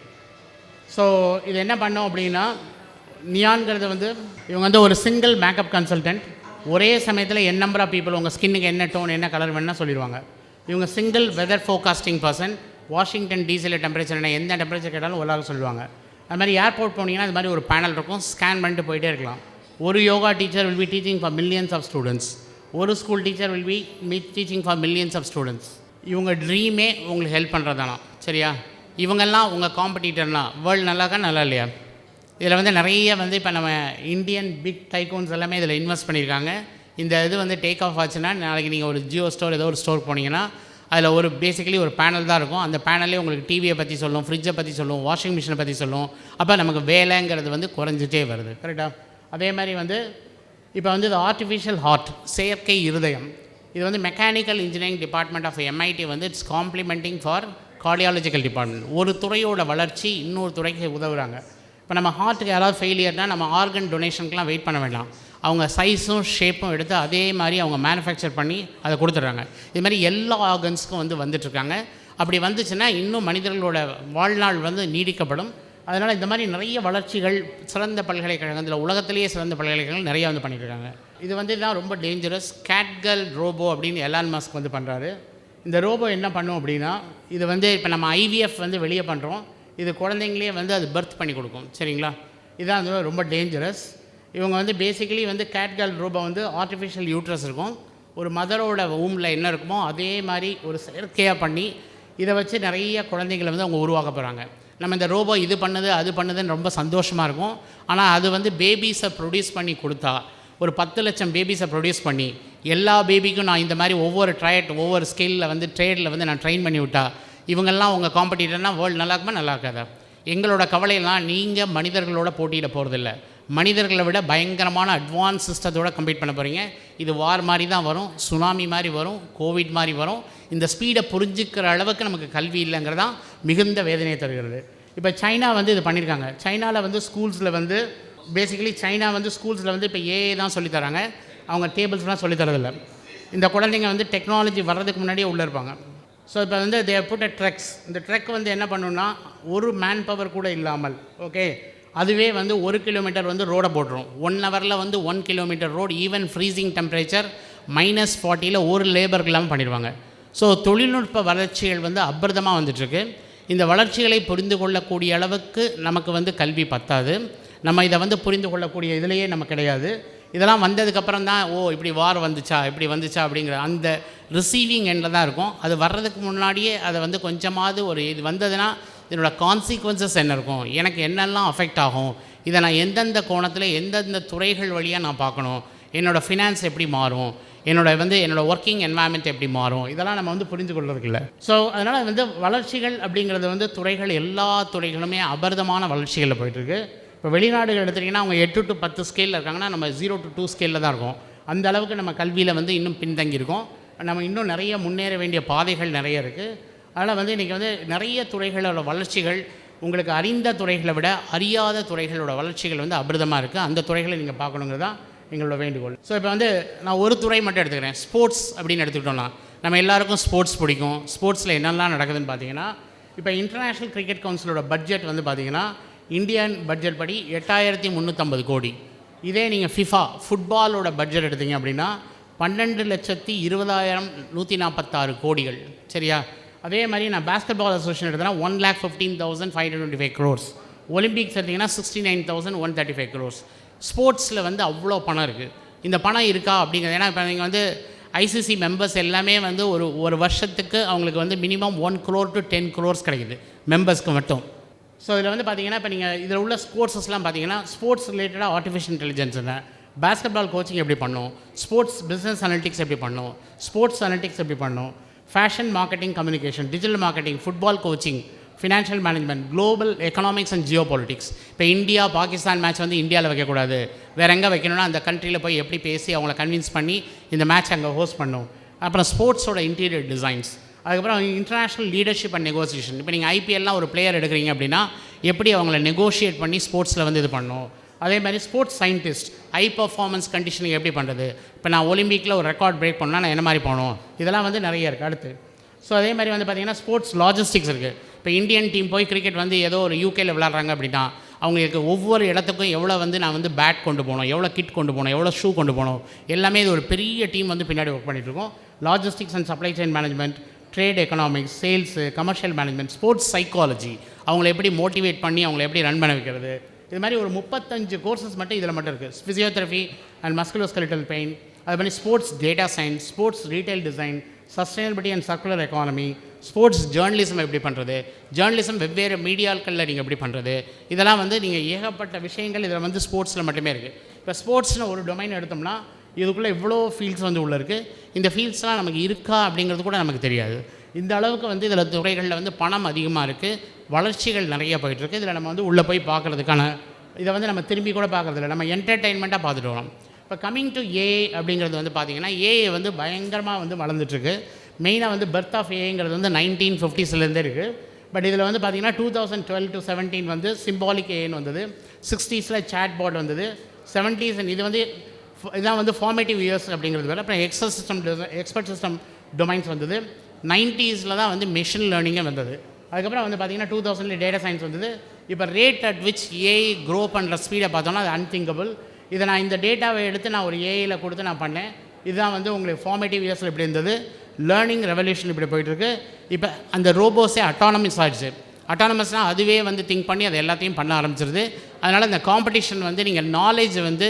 ஸோ இது என்ன பண்ணோம் அப்படின்னா, நியான்கிறது வந்து இவங்க வந்து ஒரு சிங்கிள் மேக்கப் கன்சல்டன்ட். ஒரே சமயத்தில் என் நம்பர் ஆஃப் பீப்புள் உங்கள் ஸ்கின்னுக்கு என்ன டோன், என்ன கலர் வேணும்னா சொல்லிடுவாங்க. இவங்க single weather forecasting person. Washington டிசியில் டெம்பரேச்சர் என்ன, எந்த டெம்பரேச்சர் கேட்டாலும் எல்லாரும் சொல்லுவாங்க. அது மாதிரி ஏர்போர்ட் போனீங்கன்னா அது மாதிரி ஒரு பேனல் இருக்கும், ஸ்கேன் பண்ணிட்டு போயிட்டே இருக்கலாம். ஒரு yoga teacher will be teaching for millions of students. ஒரு school teacher will be teaching for millions of students. இவங்க ட்ரீமே உங்களுக்கு ஹெல்ப் பண்ணுறதானா, சரியா? இவங்கெல்லாம் உங்கள் காம்படிட்டர்னா வேர்ல்டு நல்லாக்கா நல்லா இல்லையா? இதில் வந்து நிறைய வந்து இப்போ நம்ம இந்தியன் பிக் டைகூன்ஸ் எல்லாமே இதில் இன்வெஸ்ட் பண்ணியிருக்காங்க. இந்த இது வந்து டேக் ஆஃப் ஆச்சுன்னா நாளைக்கு நீங்கள் ஒரு ஜியோ ஸ்டோர் ஏதோ ஒரு ஸ்டோர் போனீங்கன்னா அதில் ஒரு பேசிக்கலி ஒரு பேனல் தான் இருக்கும். அந்த பேனல்லே உங்களுக்கு டிவியை பற்றி சொல்லும், ஃப்ரிட்ஜை பற்றி சொல்லும், வாஷிங் மிஷினை பற்றி சொல்லும். அப்போ நமக்கு வேலைங்கிறது வந்து குறைஞ்சிட்டே வருது, கரெக்டாக? அதே மாதிரி வந்து இப்போ வந்து இது ஆர்டிஃபிஷியல் ஹார்ட், செயற்கை இருதயம். இது வந்து mechanical engineering department of MIT வந்து it's complementing for cardiological department. ஒரு துறையோட வளர்ச்சி இன்னொரு துறைக்கு உதவுறாங்க. இப்போ நம்ம ஹார்ட்டுக்கு யாராவது ஃபெயிலியர்னால் நம்ம ஆர்கன் டொனேஷனுக்குலாம் வெயிட் பண்ண வேண்டாம். அவங்க சைஸும் ஷேப்பும் எடுத்து அதே மாதிரி அவங்க மேனுஃபேக்சர் பண்ணி அதை கொடுத்துட்றாங்க. இது மாதிரி எல்லா ஆர்கன்ஸுக்கும் வந்து வந்துட்டுருக்காங்க. அப்படி வந்துச்சுன்னா இன்னும் மனிதர்களோட வாழ்நாள் வந்து நீடிக்கப்படும். அதனால் இந்த மாதிரி நிறைய வளர்ச்சிகள் சிறந்த பல்கலைக்கழகங்கள், உலகத்திலேயே சிறந்த பல்கலைக்கழகங்கள் நிறையா வந்து பண்ணிட்டுருக்காங்க. இது வந்து தான் ரொம்ப டேஞ்சரஸ். கேட்கல் ரோபோ அப்படின்னு எலான் மஸ்க் வந்து பண்ணுறாரு. இந்த ரோபோ என்ன பண்ணும் அப்படின்னா, இது வந்து இப்போ நம்ம ஐவிஎஃப் வந்து வெளியே பண்ணுறோம், இது குழந்தைங்களே வந்து அது பர்த் பண்ணி கொடுக்கும். சரிங்களா? இதுதான் வந்து ரொம்ப டேஞ்சரஸ். இவங்க வந்து பேசிக்கலி வந்து கேட்கல் ரோபோ வந்து ஆர்டிஃபிஷியல் யூட்ரஸ் இருக்கும், ஒரு மதரோட ஊமில் என்ன இருக்குமோ அதே மாதிரி ஒரு செயற்கையாக பண்ணி இதை வச்சு நிறைய குழந்தைங்களை வந்து அவங்க உருவாக்க போகிறாங்க. நம்ம இந்த ரோபோ இது பண்ணுது அது பண்ணுதுன்னு ரொம்ப சந்தோஷமாக இருக்கும். ஆனால் அது வந்து பேபிஸை ப்ரொடியூஸ் பண்ணி கொடுத்தா, ஒரு 10 லட்சம் பேபிஸை ப்ரொடியூஸ் பண்ணி எல்லா பேபிக்கும் நான் இந்த மாதிரி ஒவ்வொரு ஸ்கேலில் வந்து ட்ரேடில் வந்து நான் ட்ரெயின் பண்ணி விட்டா இவங்கெல்லாம் உங்கள் காம்படிட்டர்னால் வேர்ல்டு நல்லா இருக்குமா நல்லா இருக்காதா? எங்களோட கவலையெல்லாம் நீங்கள் மனிதர்களோட போட்டியிட போகிறதில்ல, மனிதர்களை விட பயங்கரமான அட்வான்ஸ் சிஸ்டத்தோடு கம்பீட் பண்ண போகிறீங்க. இது வார் மாதிரி தான் வரும், சுனாமி மாதிரி வரும், கோவிட் மாதிரி வரும். இந்த ஸ்பீடை புரிஞ்சுக்கிற அளவுக்கு நமக்கு கல்வி இல்லைங்கிறதான் மிகுந்த வேதனையை தருகிறது. இப்போ சைனா வந்து இது பண்ணியிருக்காங்க. சைனாவில் வந்து ஸ்கூல்ஸில் வந்து பேசிக்கலி சைனா வந்து ஸ்கூல்ஸில் வந்து இப்போ ஏஏ தான் சொல்லித்தராங்க, அவங்க டேபிள்ஸ்லாம் சொல்லித்தரதில்லை. இந்த குழந்தைங்க வந்து டெக்னாலஜி வர்றதுக்கு முன்னாடியே உள்ளே இருப்பாங்க. ஸோ இப்போ வந்து தே புட் ட்ரக்ஸ். இந்த ட்ரக் வந்து என்ன பண்ணுன்னா, ஒரு மேன் பவர் கூட இல்லாமல் அதுவே வந்து 1 கிலோமீட்டர் வந்து ரோடை போட்டுரும். 1 ஹவரில் வந்து 1 kilometre road, even freezing temperature -40 ஒரு லேபருக்கு இல்லாமல் பண்ணிடுவாங்க. ஸோ தொழில்நுட்ப வளர்ச்சிகள் வந்து அபரிதமாக வந்துட்டுருக்கு. இந்த வளர்ச்சிகளை புரிந்து கொள்ளக்கூடிய அளவுக்கு நமக்கு வந்து கல்வி பத்தாது. நம்ம இதை வந்து புரிந்து கொள்ளக்கூடிய இதிலேயே நம்ம கிடையாது. இதெல்லாம் வந்ததுக்கப்புறம் தான் இப்படி வார் வந்துச்சா இப்படி வந்துச்சா அப்படிங்கிற அந்த ரிசீவிங் எண்டில் தான் இருக்கும். அது வர்றதுக்கு முன்னாடியே அதை வந்து கொஞ்சமாவது இது வந்ததுன்னா இதனோட கான்சிக்வன்சஸ் என்ன இருக்கும், எனக்கு என்னெல்லாம் அஃபெக்ட் ஆகும், இதை நான் எந்தெந்த கோணத்தில் எந்தெந்த துறைகள் வழியாக நான் பார்க்கணும், என்னோடய ஃபினான்ஸ் எப்படி மாறும், என்னோட ஒர்க்கிங் என்வாயன்மெண்ட் எப்படி மாறும், இதெல்லாம் நம்ம வந்து புரிந்து கொள்வதற்கு இல்லை. ஸோ அதனால் வந்து வளர்ச்சிகள் அப்படிங்கிறது வந்து துறைகள் எல்லா துறைகளுமே அபரிதமான வளர்ச்சிகளில் போயிட்டுருக்கு. இப்போ வெளிநாடுகள் எடுத்துட்டிங்கன்னா அவங்க 8 to 10 ஸ்கேலில் இருக்காங்கன்னா, நம்ம 0 to 2 ஸ்கேலில் தான் இருக்கோம். அந்த அளவுக்கு நம்ம கல்வியில் வந்து இன்னும் பின்தங்கியிருக்கோம். நம்ம இன்னும் நிறைய முன்னேற வேண்டிய பாதைகள் நிறைய இருக்குது. அதனால் வந்து இன்றைக்கி வந்து நிறைய துறைகளோட வளர்ச்சிகள் உங்களுக்கு அறிந்த துறைகளை விட அறியாத துறைகளோட வளர்ச்சிகள் வந்து அபரிதமாக இருக்குது. அந்த துறைகளை நீங்கள் பார்க்கணுங்கிறது தான் எங்களோட வேண்டுகோள். ஸோ இப்போ வந்து நான் ஒரு துறை மட்டும் எடுத்துக்கிறேன். ஸ்போர்ட்ஸ் அப்படின்னு எடுத்துக்கிட்டோம்னா நம்ம எல்லாருக்கும் ஸ்போர்ட்ஸ் பிடிக்கும். ஸ்போர்ட்ஸில் என்னெல்லாம் நடக்குதுன்னு பார்த்தீங்கன்னா, இப்போ இன்டர்நேஷ்னல் கிரிக்கெட் கவுன்சிலோட பட்ஜெட் வந்து பார்த்தீங்கன்னா இந்தியன் பட்ஜெட் படி 8350 கோடி. இதே நீங்கள் ஃபிஃபா ஃபுட்பாலோட பட்ஜெட் எடுத்தீங்க அப்படின்னா 12,20,146 கோடிகள். சரியா? அதே மாதிரி நான் பேஸ்கெட் பால் அசோசியேஷன் எடுத்தேன்னா 1,15,525 crores. ஒலிம்பிக்ஸ் எடுத்திங்கன்னா 69,135 crores. ஸ்போர்ட்ஸில் வந்து அவ்வளோ பணம் இருக்குது. இந்த பணம் இருக்கா அப்படிங்கிறது, ஏன்னா இப்போ நீங்கள் வந்து ஐசிசி மெம்பர்ஸ் எல்லாமே வந்து ஒரு வருஷத்துக்கு அவங்களுக்கு வந்து மினிமம் 1 crore to 10 crores கிடைக்குது மெம்பர்ஸ்க்கு மட்டும். ஸோ இதில் வந்து பார்த்தீங்கன்னா இப்போ நீங்கள் இதில் உள்ள கோர்சஸ்லாம் பார்த்தீங்கன்னா ஸ்போர்ட்ஸ் ரிலேட்டடாக ஆர்டிஃபிஷியல் இன்டெலிஜென்ஸ் என்ன, பேஸ்கெட் பால் கோச்சிங் எப்படி பண்ணணும், ஸ்போர்ட்ஸ் பிஸ்னஸ் அனலிட்டிக்ஸ் எப்படி பண்ணணும், ஸ்போர்ட்ஸ் அனலிட்டிக்ஸ் எப்படி பண்ணணும், fashion marketing communication, digital marketing, football coaching, financial management, global economics and Jio politics. இப்போ இந்தியா பாகிஸ்தான் மேட்ச் வந்து இந்தியாவில் வைக்கக்கூடாது, வேறு எங்கே வைக்கணும்னா அந்த கண்ட்ரியில் போய் எப்படி பேசி அவங்கள கன்வின்ஸ் பண்ணி இந்த மேட்ச் அங்கே ஹோஸ்ட் பண்ணணும். அப்புறம் ஸ்போர்ட்ஸோட இன்டீரியர் டிசைன்ஸ், அதுக்கப்புறம் இன்டர்நேஷ்னல் லீடர்ஷிப் அண்ட் நெகோசியேஷன். இப்போ நீங்கள் ஐபிஎல்லாம் ஒரு பிளேயர் எடுக்கிறீங்க அப்படின்னா எப்படி அவங்கள நெகோஷியேட் பண்ணி ஸ்போர்ட்ஸில் வந்து இது பண்ணணும். அதே மாதிரி sports scientist high performance conditioning எப்படி பண்ணுறது, இப்போ நான் ஒலிம்பிக்கில் ஒரு ரெக்கார்ட் பிரேக் பண்ணால் நான் என்ன மாதிரி போகணும், இதெல்லாம் வந்து நிறைய இருக்குது. அடுத்து ஸோ அதே மாதிரி வந்து பார்த்திங்கன்னா ஸ்போர்ட்ஸ் லாஜிஸ்டிக்ஸ் இருக்குது. இப்போ இந்தியன் டீம் போய் கிரிக்கெட் வந்து ஏதோ ஒரு யூகேயில் விளாட்றாங்க அப்படின்னா அவங்களுக்கு ஒவ்வொரு இடத்துக்கும் எவ்வளோ வந்து நான் வந்து பேட் கொண்டு போகணும், எவ்வளோ கிட் கொண்டு போகணும், எவ்வளோ ஷூ கொண்டு போகணும், எல்லாமே இது ஒரு பெரிய டீம் வந்து பின்னாடி ஒர்க் பண்ணிகிட்ருக்கோம். Logistics and supply chain management, trade economics, sales, commercial management, sports psychology, அவங்கள எப்படி மோட்டிவேட் பண்ணி அவங்கள எப்படி ரன் பண்ண வைக்கிறது, இது மாதிரி ஒரு 35 கோர்சஸ் மட்டும் இதில் மட்டும் இருக்குது. ஃபிசியோதெரபி அண்ட் மஸ்குலோஸ்கெலிட்டல் பெயின், அது மாதிரி sports data science, sports retail design, sustainability and circular economy, sports journalism எப்படி பண்ணுறது, ஜேர்னலிசம் வெவ்வேறு மீடியாக்களில் நீங்கள் எப்படி பண்ணுறது, இதெல்லாம் வந்து நீங்கள் ஏகப்பட்ட விஷயங்கள் இதில் வந்து ஸ்போர்ட்ஸில் மட்டுமே இருக்குது. இப்போ ஸ்போர்ட்ஸ்னு ஒரு டொமைன் எடுத்தோம்னா இதுக்குள்ளே இவ்வளோ ஃபீல்ட்ஸ் வந்து உள்ளே இருக்குது. இந்த ஃபீல்ட்ஸ்லாம் நமக்கு இருக்கா அப்படிங்கிறது கூட நமக்கு தெரியாது. இந்த அளவுக்கு வந்து இதில் துறைகளில் வந்து பணம் அதிகமாக இருக்குது, வளர்ச்சிகள் நிறைய போயிட்டுருக்கு. இதில் நம்ம வந்து உள்ளே போய் பார்க்குறதுக்கான இதை வந்து நம்ம திரும்பி கூட பார்க்குறதில்ல, நம்ம என்டர்டெயின்மெண்ட்டாக பார்த்துட்டு வரோம். இப்போ கம்மிங் டு ஏஐ அப்படிங்கிறது வந்து பார்த்திங்கன்னா ஏஐ வந்து பயங்கரமாக வந்து வளர்ந்துட்டுருக்கு. மெயினாக வந்து பர்த் ஆஃப் ஏஐங்கிறது வந்து 1950s இருக்குது. பட் இதில் வந்து பார்த்திங்கன்னா 2012 to 17 வந்து சிம்பாலிக் ஏஐன்னு வந்தது, 60s சேட் பாட் வந்தது, 70s இது வந்து இதான் வந்து ஃபார்மேட்டிவ் இயர்ஸ் அப்படிங்கிறது வேறு. அப்புறம் எக்ஸ்பர்ட் சிஸ்டம் டொமைன்ஸ் வந்தது. 90s தான் வந்து மெஷின் லேர்னிங்கே வந்தது. அதுக்கப்புறம் வந்து பார்த்திங்கன்னா 2000 டேட்டா சயின்ஸ் வந்தது. இப்போ rate at which AI grow பண்ணுற ஸ்பீடை பார்த்தோன்னா அது அன்திங்கபிள். இதை நான் இந்த டேட்டாவை எடுத்து நான் ஒரு ஏஐயில் கொடுத்து நான் பண்ணேன். இதுதான் வந்து உங்களுக்கு ஃபார்மேட்டிவ் இயர்ஸில் இப்படி இருந்தது, லேர்னிங் ரெவல்யூஷன் இப்படி போயிட்டுருக்கு. இப்போ அந்த ரோபோஸே அட்டானமஸ் ஆகிடுச்சு. அட்டானமஸ்னால் அதுவே வந்து திங்க் பண்ணி அதை எல்லாத்தையும் பண்ண ஆரம்பிச்சிருது. அதனால் இந்த காம்படிஷன் வந்து நீங்கள் நாலேஜ் வந்து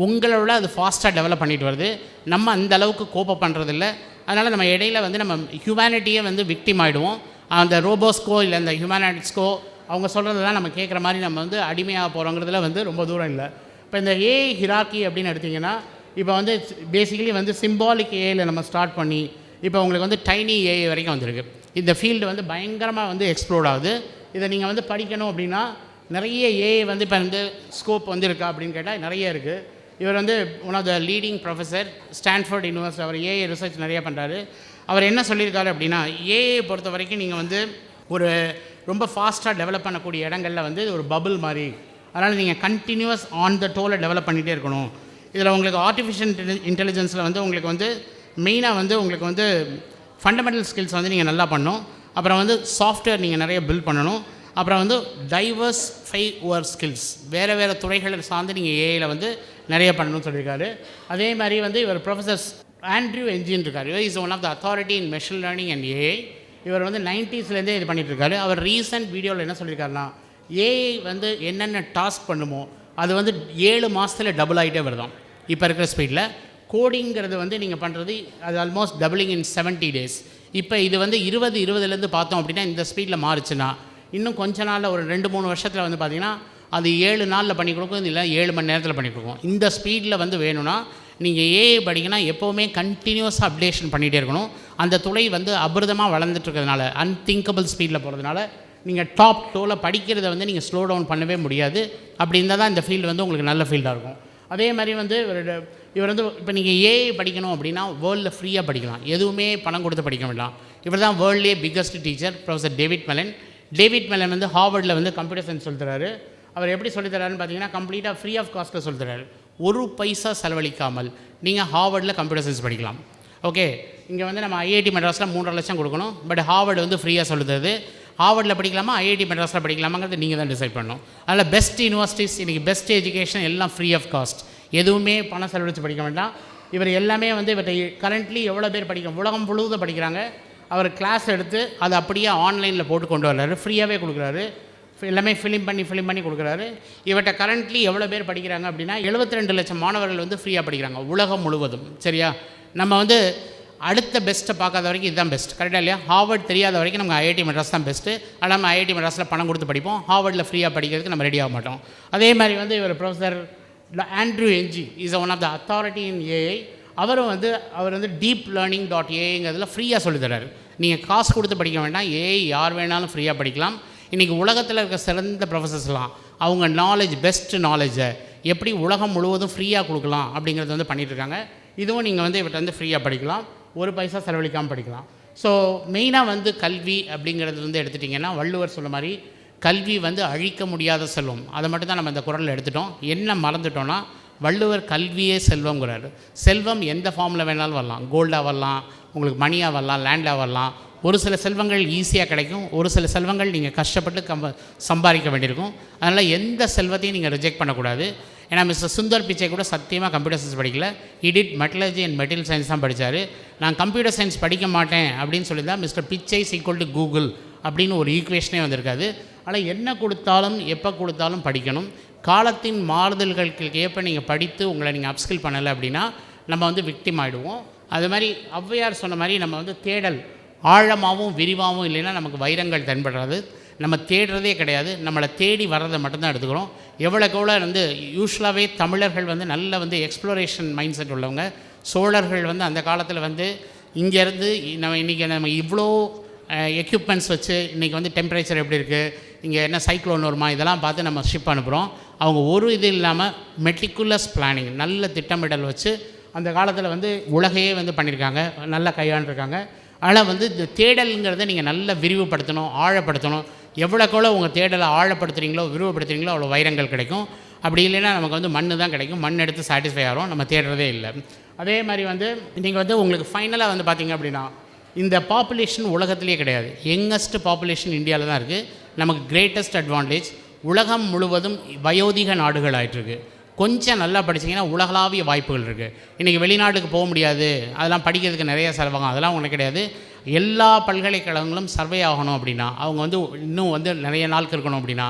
உங்களோட அது ஃபாஸ்ட்டாக டெவலப் பண்ணிட்டு வருது. நம்ம அந்த அளவுக்கு கோப்பப் பண்ணுறதில்ல. அதனால் நம்ம இடையில வந்து நம்ம ஹியூமனிட்டியே வந்து விக்டிம் ஆகிடுவோம். அந்த ரோபோஸ்க்கோ இல்லை அந்த ஹியூமனிட்டிஸ்க்கோ அவங்க சொல்கிறதெல்லாம் நம்ம கேட்குற மாதிரி நம்ம வந்து அடிமையாக போகிறோங்கிறதுல வந்து ரொம்ப தூரம் இல்லை. இப்போ இந்த ஏஐ ஹிரார்கி அப்படின்னு எடுத்திங்கன்னா இப்போ வந்து பேசிக்கலி வந்து சிம்பாலிக் ஏஐயில் நம்ம ஸ்டார்ட் பண்ணி இப்போ உங்களுக்கு வந்து டைனி ஏஐ வரைக்கும் வந்திருக்கு. இந்த ஃபீல்டு வந்து பயங்கரமாக வந்து எக்ஸ்ப்ளோர்ட் ஆகுது. இதை நீங்கள் வந்து படிக்கணும் அப்படின்னா நிறைய ஏஐ வந்து இப்போ வந்து ஸ்கோப் வந்து இருக்கா அப்படின்னு கேட்டால் நிறைய இருக்குது. இவர் வந்து one of the leading professor Stanford University. அவர் ஏஐ ரிசர்ச் நிறையா பண்ணுறாரு. அவர் என்ன சொல்லியிருக்காரு அப்படின்னா, ஏஐ பொறுத்த வரைக்கும் நீங்கள் வந்து ஒரு ரொம்ப ஃபாஸ்ட்டாக டெவலப் பண்ணக்கூடிய இடங்களில் வந்து ஒரு பபுள் மாதிரி. அதனால் நீங்கள் கண்டினியூஸ் ஆன் த டோவில் டெவலப் பண்ணிகிட்டே இருக்கணும். இதில் உங்களுக்கு ஆர்டிஃபிஷியல் இன்டெலிஜென்ஸில் வந்து உங்களுக்கு வந்து மெயினாக வந்து உங்களுக்கு வந்து ஃபண்டமெண்டல் ஸ்கில்ஸ் வந்து நீங்கள் நல்லா பண்ணணும். அப்புறம் வந்து சாஃப்ட்வேர் நீங்கள் நிறைய பில்ட் பண்ணணும். அப்புறம் வந்து டைவர்ஸ்ஃபை யுவர் ஸ்கில்ஸ், வேறு துறைகளை சார்ந்து நீங்கள் ஏஐயில் வந்து நிறைய பண்ணணும்னு சொல்லியிருக்காரு. அதே மாதிரி வந்து இவர் ப்ரொஃபஸர் ஆண்ட்ரூ என்ஜின் இருக்கார். இவர் is one of the authority in machine learning and AI. இவர் வந்து 90ஸ்லேருந்தே இது பண்ணிகிட்ருக்காரு. அவர் ரீசெண்ட் வீடியோவில் என்ன சொல்லியிருக்காருன்னா, ஏஐ வந்து என்னென்ன டாஸ்க் பண்ணுமோ அது வந்து 7 மாதத்தில் டபுள் ஆகிட்டே வருதாம் இப்போ இருக்கிற ஸ்பீடில். கோடிங்கிறது வந்து நீங்கள் பண்ணுறது அது ஆல்மோஸ்ட் டபுளிங் இன் 70 days. இப்போ இது வந்து 2020லேருந்து பார்த்தோம் அப்படின்னா இந்த ஸ்பீடில் மாறுச்சுன்னா இன்னும் கொஞ்ச நாளில் ஒரு 2-3 வருஷத்தில் வந்து பார்த்திங்கன்னா அது 7 நாளில் பண்ணி கொடுக்கும், இல்லை 7 மணி நேரத்தில் பண்ணி கொடுக்கும். இந்த ஸ்பீடில் வந்து வேணும்னா நீங்கள் ஏஐ படிக்கனா எப்போவுமே கண்டினியூஸாக அப்டேஷன் பண்ணிகிட்டே இருக்கணும். அந்த துறை வந்து அபிரதமாக வளர்ந்துட்டுருக்கிறதுனால, அன்திங்கபிள் ஸ்பீடில் போகிறதுனால நீங்கள் டாப் 2ல் படிக்கிறத வந்து நீங்கள் ஸ்லோ டவுன் பண்ணவே முடியாது. அப்படி இருந்தால் தான் இந்த ஃபீல்டு வந்து உங்களுக்கு நல்ல ஃபீல்டாக இருக்கும். அதே மாதிரி வந்து இவர் வந்து இப்போ நீங்கள் ஏஐ படிக்கணும் அப்படின்னா வேர்ல்டில் ஃப்ரீயாக படிக்கலாம், எதுவுமே பணம் கொடுத்து படிக்க வேண்டாம். இவர் தான் வேர்ல்ட்லேயே biggest teacher professor David Malan. David Malan வந்து ஹார்வர்டில் வந்து கம்ப்யூட்டர் சயின்ஸ் சொல்லித்தராரு. அவர் எப்படி சொல்லித்தராருன்னு பார்த்தீங்கன்னா கம்ப்ளீட்டாக ஃப்ரீ ஆஃப் காஸ்ட்டில் சொல்லித்தராரு. ஒரு பைசா செலவழிக்காமல் நீங்கள் ஹார்வர்டில் கம்ப்யூட்டர் சயின்ஸ் படிக்கலாம். ஓகே, இங்கே வந்து நம்ம ஐஐடி மெட்ராஸில் 3.5 லட்சம் கொடுக்கணும். பட் ஹார்வர்டு வந்து ஃப்ரீயாக சொல்லுறது. ஹார்வர்டில் படிக்கலாமா ஐஐடி மெட்ராஸில் படிக்கலாமாங்கிறது நீங்கள் தான் டிசைட் பண்ணணும். அதில் பெஸ்ட் யூனிவர்சிட்டிஸ், இன்றைக்கி பெஸ்ட் எஜுகேஷன் எல்லாம் ஃப்ரீ ஆஃப் காஸ்ட், எதுவுமே பணம் செலவழித்து படிக்க வேண்டாம். இவர் எல்லாமே வந்து இவர்கிட்ட கரண்ட்லி எவ்வளோ பேர் உலகம் முழுவதும் படிக்கிறாங்க. அவர் கிளாஸ் எடுத்து அதை அப்படியே ஆன்லைனில் போட்டு கொண்டு வர்றாரு, ஃப்ரீயாகவே கொடுக்குறாரு. எல்லாமே ஃபிலிம் பண்ணி கொடுக்குறாரு. இவர்கிட்ட கரண்ட்லி எவ்வளோ பேர் படிக்கிறாங்க அப்படின்னா 72 லட்சம் மாணவர்கள் வந்து ஃப்ரீயாக படிக்கிறாங்க உலகம் முழுவதும். சரியா, நம்ம வந்து அடுத்த பெஸ்ட்டை பார்க்காத வரைக்கும் இதுதான் பெஸ்ட், கரெக்டாக இல்லையா? ஹார்வர்ட் தெரியாத வரைக்கும் நமக்கு ஐஐடி மெட்ராஸ் தான் பெஸ்ட்டு. ஆனால் நம்ம ஐஐடி மெட்ராஸில் பணம் கொடுத்து படிப்போம், ஹார்வர்டில் ஃப்ரீயாக படிக்கிறதுக்கு நம்ம ரெடி ஆக மாட்டோம். அதே மாதிரி வந்து இவர் professor Andrew Ng is one of the authority in AI. அவர் வந்து டீப் லேர்னிங் .aiங்கிறதுல ஃப்ரீயாக சொல்லித்தராரு. நீங்கள் காசு கொடுத்து படிக்க வேண்டாம், ஏஐ யார் வேணாலும் ஃப்ரீயாக படிக்கலாம். இன்றைக்கி உலகத்தில் இருக்க சிறந்த ப்ரொஃபஸர்ஸ்லாம் அவங்க நாலேஜ், பெஸ்ட் நாலேஜை எப்படி உலகம் முழுவதும் ஃப்ரீயாக கொடுக்கலாம் அப்படிங்கிறது வந்து பண்ணிகிட்ருக்காங்க. இதுவும் நீங்கள் வந்து இவர்கிட்ட வந்து ஃப்ரீயாக படிக்கலாம், ஒரு பைசா செலவழிக்காமல் படிக்கலாம். ஸோ மெயினாக வந்து கல்வி அப்படிங்கிறது வந்து எடுத்துட்டிங்கன்னா வள்ளுவர் சொல்ல மாதிரி கல்வி வந்து அழிக்க முடியாத செல்வம், அதை மட்டும் தான் நம்ம இந்த குறளில் எடுத்துட்டோம். என்ன மறந்துட்டோன்னா வள்ளுவர் கல்வியே செல்வங்கிறாரு. செல்வம் எந்த ஃபார்மில் வேணாலும் வரலாம், கோல்டாக வரலாம், உங்களுக்கு மணியாக வரலாம், லேண்டாக வரலாம். ஒரு சில செல்வங்கள் ஈஸியாக கிடைக்கும், ஒரு சில செல்வங்கள் நீங்கள் கஷ்டப்பட்டு சம்பாதிக்க வேண்டியிருக்கும். அதனால் எந்த செல்வத்தையும் நீங்கள் ரிஜெக்ட் பண்ணக்கூடாது. ஏன்னா மிஸ்டர் சுந்தர் பிச்சை கூட சத்தியமாக கம்ப்யூட்டர் சயின்ஸ் படிக்கல, Edith metallurgy and material science தான் படித்தார். நான் கம்ப்யூட்டர் சயின்ஸ் படிக்க மாட்டேன் அப்படின்னு சொல்லி தான் மிஸ்டர் பிச்சை ஈக்குவல் டு கூகுள் அப்படின்னு ஒரு ஈக்குவேஷனே வந்திருக்காது. ஆனால் என்ன கொடுத்தாலும் எப்போ கொடுத்தாலும் படிக்கணும். காலத்தின் மாறுதல்களுக்கு ஏற்ப நீங்கள் படித்து உங்களை நீங்கள் அப்ஸ்கில் பண்ணலை அப்படின்னா நம்ம வந்து விக்டிம் ஆகிடுவோம். அது மாதிரி ஔவையார் சொன்ன மாதிரி நம்ம வந்து தேடல் ஆழமாகவும் விரிவாகவும் இல்லைன்னா நமக்கு வைரங்கள் தென்படுறது. நம்ம தேடுறதே கிடையாது, நம்மளை தேடி வர்றதை மட்டும்தான் எடுத்துக்கிறோம். எவ்வளோக்கு எவ்வளோ வந்து யூஸ்வலாகவே தமிழர்கள் வந்து நல்ல வந்து எக்ஸ்ப்ளோரேஷன் மைண்ட் செட் உள்ளவங்க. சோழர்கள் வந்து அந்த காலத்தில் வந்து இங்கேருந்து இன்றைக்கி நம்ம இவ்வளோ எக்யூப்மெண்ட்ஸ் வச்சு இன்றைக்கி வந்து டெம்பரேச்சர் எப்படி இருக்குது, இங்கே என்ன சைக்ளோன் வருமா, இதெல்லாம் பார்த்து நம்ம ஷிப் அனுப்புகிறோம். அவங்க ஒரு இது இல்லாமல் மெட்டிகுலஸ் பிளானிங், நல்ல திட்டமிடல் வச்சு அந்த காலத்தில் வந்து உலகையே வந்து பண்ணியிருக்காங்க, நல்லா கையாண்டிருக்காங்க. ஆனால் வந்து இந்த தேடலுங்கிறத நீங்கள் நல்லா விரிவுபடுத்தணும், ஆழப்படுத்தணும். எவ்வளோக்கெவ்வளோ உங்கள் தேடலை ஆழப்படுத்துகிறீங்களோ விரிவுபடுத்துகிறீங்களோ அவ்வளோ வைரங்கள் கிடைக்கும். அப்படி இல்லைன்னா நமக்கு வந்து மண் தான் கிடைக்கும், மண் எடுத்து சாட்டிஸ்ஃபை ஆகிறோம், நம்ம தேடுறதே இல்லை. அதே மாதிரி வந்து நீங்கள் வந்து உங்களுக்கு ஃபைனலாக வந்து பார்த்திங்க அப்படின்னா இந்த பாப்புலேஷன் உலகத்திலே கிடையாது, யங்கஸ்ட் பாப்புலேஷன் இந்தியாவில் தான் இருக்குது. நமக்கு கிரேட்டஸ்ட் அட்வான்டேஜ் உலகம் முழுவதும் வயோதிக நாடுகள் ஆகிட்டுருக்கு. கொஞ்சம் நல்லா படிச்சிங்கன்னா உலகளாவிய வாய்ப்புகள் இருக்குது. இன்றைக்கி வெளிநாட்டுக்கு போக முடியாது, அதெல்லாம் படிக்கிறதுக்கு நிறைய செலவாகும், அதெல்லாம் ஒன்றும் கிடையாது. எல்லா பல்கலைக்கழகங்களும் சர்வே ஆகணும் அப்படின்னா, அவங்க வந்து இன்னும் வந்து நிறைய நாளுக்கு இருக்கணும் அப்படின்னா,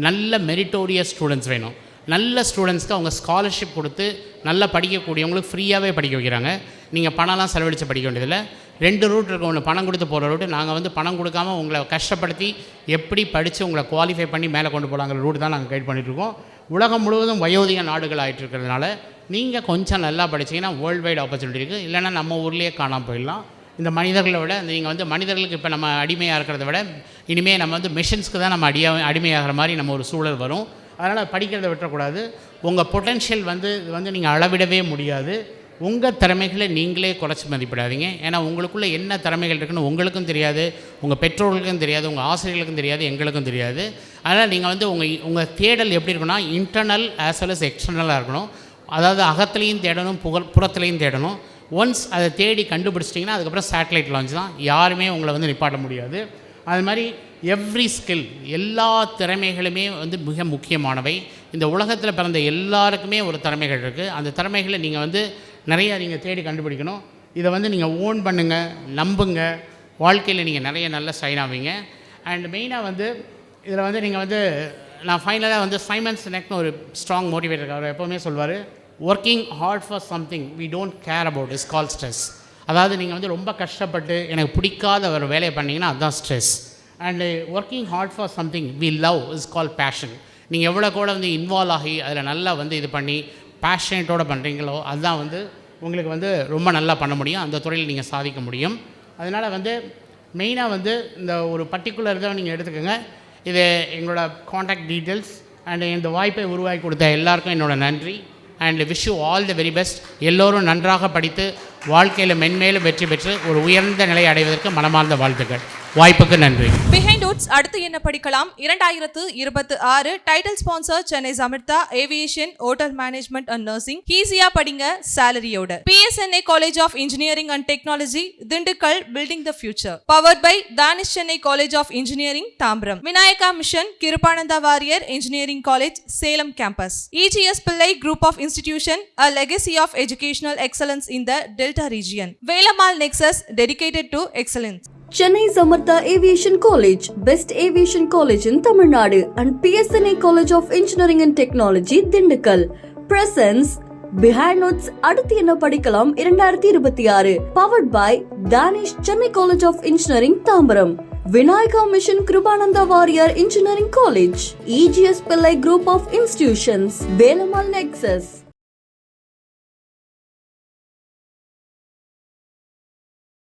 நல்ல மெரிட்டோரியஸ் ஸ்டூடெண்ட்ஸ் வேணும். நல்ல ஸ்டூடெண்ட்ஸ்க்கு அவங்க ஸ்காலர்ஷிப் கொடுத்து நல்லா படிக்கக்கூடியவங்களுக்கு ஃப்ரீயாகவே படிக்க வைக்கிறாங்க. நீங்கள் பணம்லாம் செலவழித்து படிக்க வேண்டியதில்லை. 2 ரூட் இருக்குது. ஒன்று பணம் கொடுத்து போகிற ரூட்டு, நாங்கள் வந்து பணம் கொடுக்காம உங்களை கஷ்டப்படுத்தி எப்படி படித்து உங்களை குவாலிஃபை பண்ணி மேலே கொண்டு போகலாங்கிற ரூட் தான் நாங்கள் கைட் பண்ணிகிட்ருக்கோம். உலகம் முழுவதும் வயோதிக நாடுகள் ஆகிட்டு இருக்கிறதுனால நீங்கள் கொஞ்சம் நல்லா படிச்சிங்கன்னா வேர்ல்டு வைட் ஆப்பர்ச்சுனிட்டி இருக்குது. இல்லைன்னா நம்ம ஊர்லேயே காணாமல் போயிடலாம். இந்த மனிதர்களை விட நீங்கள் வந்து மனிதர்களுக்கு இப்போ நம்ம அடிமையாக இருக்கிறத விட இனிமேல் நம்ம வந்து மிஷின்ஸ்க்கு தான் நம்ம அடிமையாகிற மாதிரி நம்ம ஒரு சூழல் வரும். அதனால் படிக்கிறத விட்டுறக்கூடாது. உங்கள் பொட்டென்ஷியல் வந்து நீங்கள் அளவிடவே முடியாது. உங்கள் திறமைகளை நீங்களே குறைச்சி மதிப்பிடாதீங்க. ஏன்னா உங்களுக்குள்ளே என்ன திறமைகள் இருக்குன்னு உங்களுக்கும் தெரியாது, உங்கள் பெற்றோர்களுக்கும் தெரியாது, உங்கள் ஆசிரியர்களுக்கும் தெரியாது, எங்களுக்கும் தெரியாது. அதனால் நீங்கள் வந்து உங்கள் தேடல் எப்படி இருக்குன்னா இன்டர்னல் ஆஸ் வெல் அஸ் எக்ஸ்டர்னலாக இருக்கணும். அதாவது அகத்துலேயும் தேடணும், புறத்துலேயும் தேடணும். ஒன்ஸ் அதை தேடி கண்டுபிடிச்சிட்டிங்கன்னா அதுக்கப்புறம் சேட்டலைட் லான்ச் தான். யாருமே உங்களை வந்து நிப்பாட்ட முடியாது. அது மாதிரி எவ்ரி ஸ்கில், எல்லா திறமைகளுமே வந்து மிக முக்கியமானவை. இந்த உலகத்தில் பிறந்த எல்லாருக்குமே ஒரு திறமைகள் இருக்குது. அந்த திறமைகளை நீங்கள் வந்து நிறையா நீங்கள் தேடி கண்டுபிடிக்கணும். இதை வந்து நீங்கள் ஓன் பண்ணுங்கள், நம்புங்க. வாழ்க்கையில் நீங்கள் நிறைய நல்ல ஸ்டைன் ஆவீங்க. அண்ட் மெயினாக வந்து இதில் வந்து நீங்கள் வந்து நான் ஃபைனலாக வந்து சைமன் சினெக்னு ஒரு ஸ்ட்ராங் மோட்டிவேட்டர் அவர் எப்போவுமே சொல்வார், working hard for something we don't care about is call stress. அதாவது நீங்கள் வந்து ரொம்ப கஷ்டப்பட்டு எனக்கு பிடிக்காத ஒரு வேலையை பண்ணிங்கன்னா அதுதான் stress. And working hard for something we love is call passion. நீங்கள் எவ்வளோ கூட வந்து இன்வால்வ் ஆகி அதில் நல்லா வந்து இது பண்ணி பேஷனேட்டோடு பண்ணுறீங்களோ அதுதான் வந்து உங்களுக்கு வந்து ரொம்ப நல்லா பண்ண முடியும், அந்த துறையில் நீங்கள் சாதிக்க முடியும். அதனால் வந்து மெயினாக வந்து இந்த ஒரு பர்டிகுலர் இதை நீங்கள் எடுத்துக்கோங்க. இது எங்களோட காண்டாக்ட் டீட்டெயில்ஸ். அண்டு இந்த வாய்ப்பை உருவாக்கி கொடுத்த எல்லாருக்கும் என்னோடய நன்றி. And wish you all the very best. எல்லோரும் நன்றாக படித்து வாழ்க்கையில் மென்மேலும் வெற்றி பெற்று ஒரு உயர்ந்த நிலை அடைவதற்கு மனமார்ந்த வாழ்த்துக்கள். வாய்ப்புக்கு நன்றி. பிஹைண்ட் நோட்ஸ் அடுத்து என்ன படிக்கலாம் 2026 title sponsor Chennai Samirtha aviation hotel management and nursing. ஈஸியா படிங்க சாலரியோட. PSNA college of engineering and technology Dindigul, building the future. Powered by Dhanish Chennai college of engineering Tambaram. Vinayaka mission Kirupananda Variyar engineering college Salem campus. EGS Pillai group of institution, a legacy of educational excellence in the Delta region. Velamal Nexus dedicated to excellence. Chennai Samartha Aviation College, best aviation college in Tamil Nadu, and PSNA College of Engineering and Technology, Dindigul. Presents Behind Notes அடுத்து என்ன படிக்கலாம் 2026. Powered by Danish Chennai College of Engineering, Tambaram. Vinayaka Mission Kribananda Warrior Engineering College. EGS Pillai Group of Institutions, Velamal Nexus.